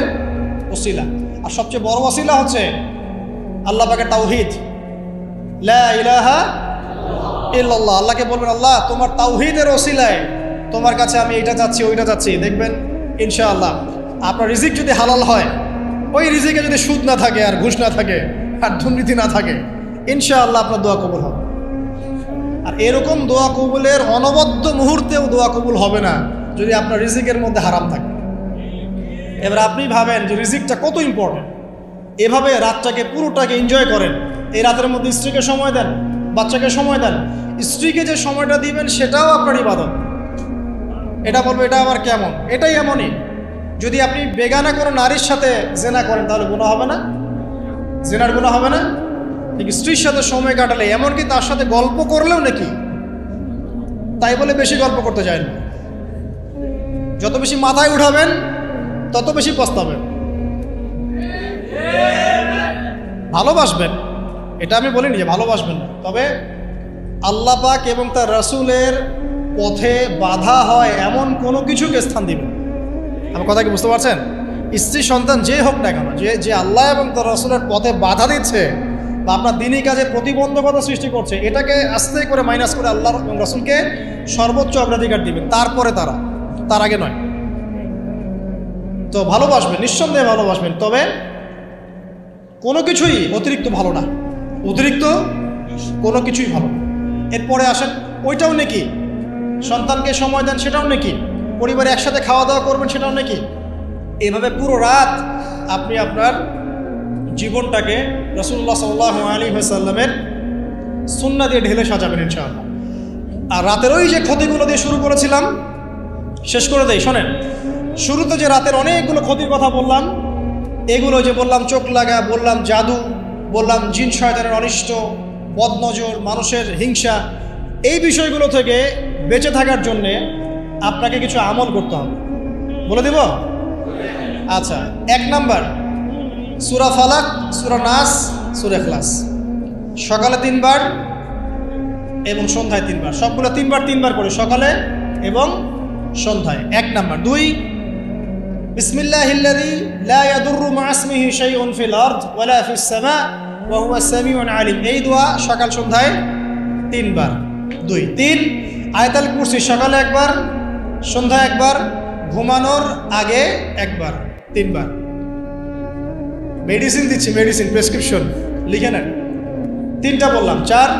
ওসিলা। আর সবচেয়ে বড় ওসিলা হচ্ছে আল্লাহ পাকের তাওহীদ, লা ইলাহা ইল্লাল্লাহ। আল্লাহকে বলবেন, আল্লাহ তোমার তাওহীদের ওসিলায় তোমার কাছে আমি এইটা চাচ্ছি, ওইটা চাচ্ছি। দেখবেন ইনশাআল্লাহ আপনার রিজিক যদি হালাল হয়, ওই রিজিকে যদি সুদ না থাকে, আর ঘুষ না থাকে, আর দুর্নীতি না থাকে, ইনশাআল্লাহ আপনার দোয়া কবুল হবে। আর এরকম দোয়া কবুলের অনবদ্য মুহূর্তেও দোয়া কবুল হবে না যদি আপনার রিজিকের মধ্যে হারাম থাকে। এবার আপনি ভাবেন যে রিজিকটা কত ইম্পর্টেন্ট, এভাবে রাতটাকে পুরোটাকে এনজয় করেন। এই রাতের মধ্যে স্ত্রীকে সময় দেন, বাচ্চাকে সময় দেন। স্ত্রীকে যে সময়টা দিবেন সেটাও আপনার ইবাদত। এটা বলবো এটা আবার কেমন, এটাই এমনই। যদি আপনি বেগানা কোনো নারীর সাথে জেনা করেন তাহলে গুনাহ হবে না? জেনার গুনাহ হবে না? ঠিক স্ত্রীর সাথে সময় কাটালে, এমনকি তার সাথে গল্প করলেও নাকি, তাই বলে বেশি গল্প করতে যায় না। যত বেশি মাথায় উঠাবেন তত বেশি পস্তাবেন। ভালোবাসবেন, এটা আমি বলিনি যে ভালোবাসবেন না, তবে আল্লাহ পাক এবং তার রাসূলের পথে বাধা হয় এমন কোনো কিছুকে স্থান দিবেন। আমার কথা কি বুঝতে পারছেন? স্ত্রী সন্তান যে হোক না কেন, যে আল্লাহ এবং তার রাসূলের পথে বাধা দিচ্ছে বা আপনার দিনী কাজে প্রতিবন্ধকতা সৃষ্টি করছে, এটাকে আস্তে করে মাইনাস করে আল্লাহ এবং রাসূলকে সর্বোচ্চ অগ্রাধিকার দিবেন, তারপরে তার আগে নয়। তো ভালোবাসবেন, নিঃসন্দেহে ভালোবাসবেন, তবে কোনো কিছুই অতিরিক্ত ভালো না, অতিরিক্ত কোনো কিছুই ভালো না। এরপরে আসেন, ওইটাও নাকি, সন্তানকে সময় দেন সেটাও নাকি, পরিবারে একসাথে খাওয়া দাওয়া করবেন সেটাও নাকি। এইভাবে পুরো রাত আপনি আপনার জীবনটাকে রাসূলুল্লাহ সাল্লাল্লাহু আলাইহি ওয়াসাল্লামের সুন্নাহ দিয়ে ঢেলে সাজাবেন ইনশাআল্লাহ। আর রাতের ওই যে ক্ষতিগুলো দিয়ে শুরু করেছিলাম, শেষ করে দেই। শোনেন, শুরুতে যে রাতের অনেকগুলো ক্ষতির কথা বললাম, এগুলো যে বললাম চোখ লাগা, বললাম জাদু, বললাম জিন শয়তানের অনিষ্ট, বদনজর, মানুষের হিংসা, এই বিষয়গুলো থেকে বেঁচে থাকার জন্যে আপনাকে কিছু আমল করতে হবে। বলে দেব? আচ্ছা, 1 নাম্বার, সূরা ফালাক, সূরা নাস, সূরা ইখলাস, সকালে 3 বার এবং সন্ধ্যায় 3 বার, সবগুলো 3 বার 3 বার করে, সকালে এবং সন্ধ্যায়। 1 নাম্বার। 2, বিসমিল্লাহিল্লাযী লা ইয়াদুররু মা ইসমিহি শাইউন ফিল আরদ ওয়ালা ফিস সামা ওয়া হুয়াস সামিউন আলিম, এই দোয়া সকাল সন্ধ্যায় 3 বার। 2, 3, আয়াতুল কুরসি সকালে 1 বার, সন্ধ্যায় 1 বার, ঘুমানোর আগে 1 বার, 3 বার। মেডিসিন দিচ্ছি, মেডিসিন প্রেসক্রিপশন লিখে নেন। 3টা বললাম। 4,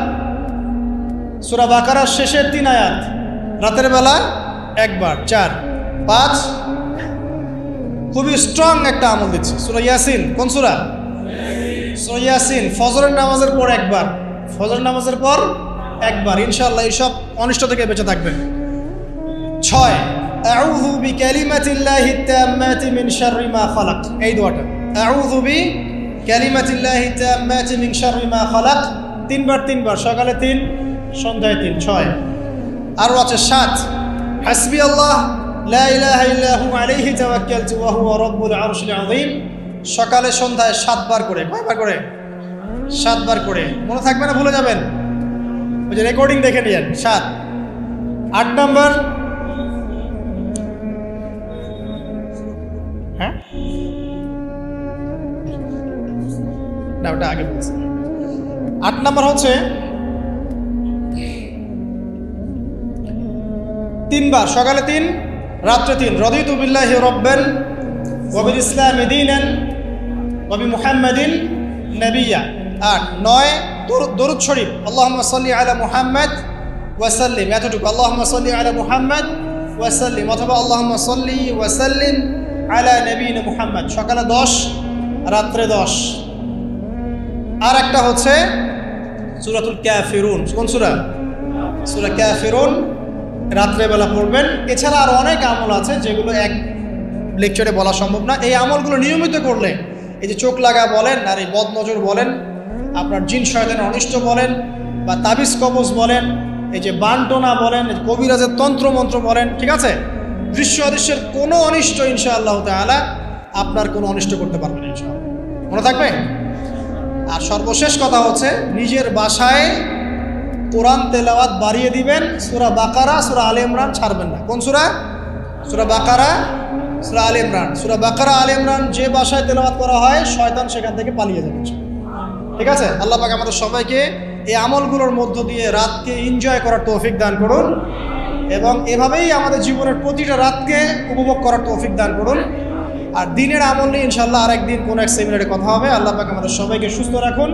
সূরা বাকারার শেষের 3 আয়াত রাতের বেলা 1 বার, 4। 5, খুবই স্ট্রং একটা আমল দিচ্ছি, সূরা ইয়াসিন। কোন সূরা? সূরা ইয়াসিন। ফজরের নামাজের পর 1 বার, ফজর নামাজের পর 1 বার, ইনশাআল্লাহ এইসব অনিষ্ট থেকে বেঁচে থাকবেন। 6, আউযু বিকালিমাতিল্লাহি তাম্মাতি মিন শাররি মা খালাক, এই দোয়াটা, আউযু বিকালিমাতিল্লাহি তাম্মাতি মিন শাররি মা খালাক, 3 বার 3 বার, সকালে 3, সন্ধ্যায় 3। 6, আরও আছে 7, হাসবি আল্লাহ লা ইলাহা ইল্লা হু আলাইহি তাওয়াক্কালতু ওয়া হুয়া রাব্বুল আরশিল আযীম, সকালে সন্ধ্যায় 7 বার করে। কয়বার করে? 7 বার করে। মনে থাকবে না, ভুলে যাবেন, ওই যে রেকর্ডিং দেখে নিয়েন। 7। 8 নাম্বার, হ্যাঁ না ওটা আগে বলছি। 8 নাম্বার হচ্ছে 3 বার, সকালে 3, রাত্রে 3। রদিতু বিল্লাহি রাব্বান ওয়া বিল ইসলামি দীনান ওয়া বি মুহাম্মাদিন নাবিয়্যা। 8। 9, দরুদ শরীফ, আল্লাহুম্মা সাল্লি আলা মুহাম্মাদ ওয়াসাল্লিম, এতটুকু। আল্লাহুম্মা সাল্লি আলা মুহাম্মদ ওয়াসাল্লিম, অথবা আল্লাহুম্মা সাল্লি ওয়াসাল্লিম আলা নবিয়িনা মুহাম্মদ, সকালে 10, রাত্রে 10। আর একটা হচ্ছে সূরাতুল কাফিরুন। কোন সূরা? সূরা কাফিরুন রাত্রেবেলা পড়বেন। এছাড়া আরও অনেক আমল আছে যেগুলো এক লেকচারে বলা সম্ভব না। এই আমলগুলো নিয়মিত করলে, এই যে চোখ লাগা বলেন, আর এই বদনজর বলেন, আপনার জিন শয়তানের অনিষ্ট বলেন, বা তাবিজ কবজ বলেন, এই যে বানটোনা বলেন, কবিরাজের তন্ত্রমন্ত্র বলেন, ঠিক আছে, দৃশ্য অদৃশ্যের কোনো অনিষ্ট ইনশাআল্লাহ তাআলা আপনার কোনো অনিষ্ট করতে পারবে না ইনশাআল্লাহ, মনে থাকবে। আর সর্বশেষ কথা হচ্ছে, নিজের বাসায় কোরআন তেলাওয়াত বাড়িয়ে দিবেন। সূরা বাকারা, সূরা আলে ইমরান ছাড়বেন না। কোন সূরা? সূরা বাকারা, সূরা আলে ইমরান। সূরা বাকারা, আলে ইমরান যে বাসায় তেলাওয়াত করা হয়, শয়তান সেখান থেকে পালিয়ে যাবে, ঠিক আছে। আল্লাহ পাক আমাদের সবাইকে এই আমলগুলোর মধ্য দিয়ে রাতকে এনজয় করার তৌফিক দান করুন, এবং এভাবেই আমাদের জীবনের প্রতিটা রাতকে উপভোগ করার তৌফিক দান করুন। আর দিনের আমল নিয়ে ইনশাআল্লাহ আরেকদিন কোন এক সেমিনারে কথা হবে। আল্লাহ পাক আমাদের সবাইকে সুস্থ রাখুন।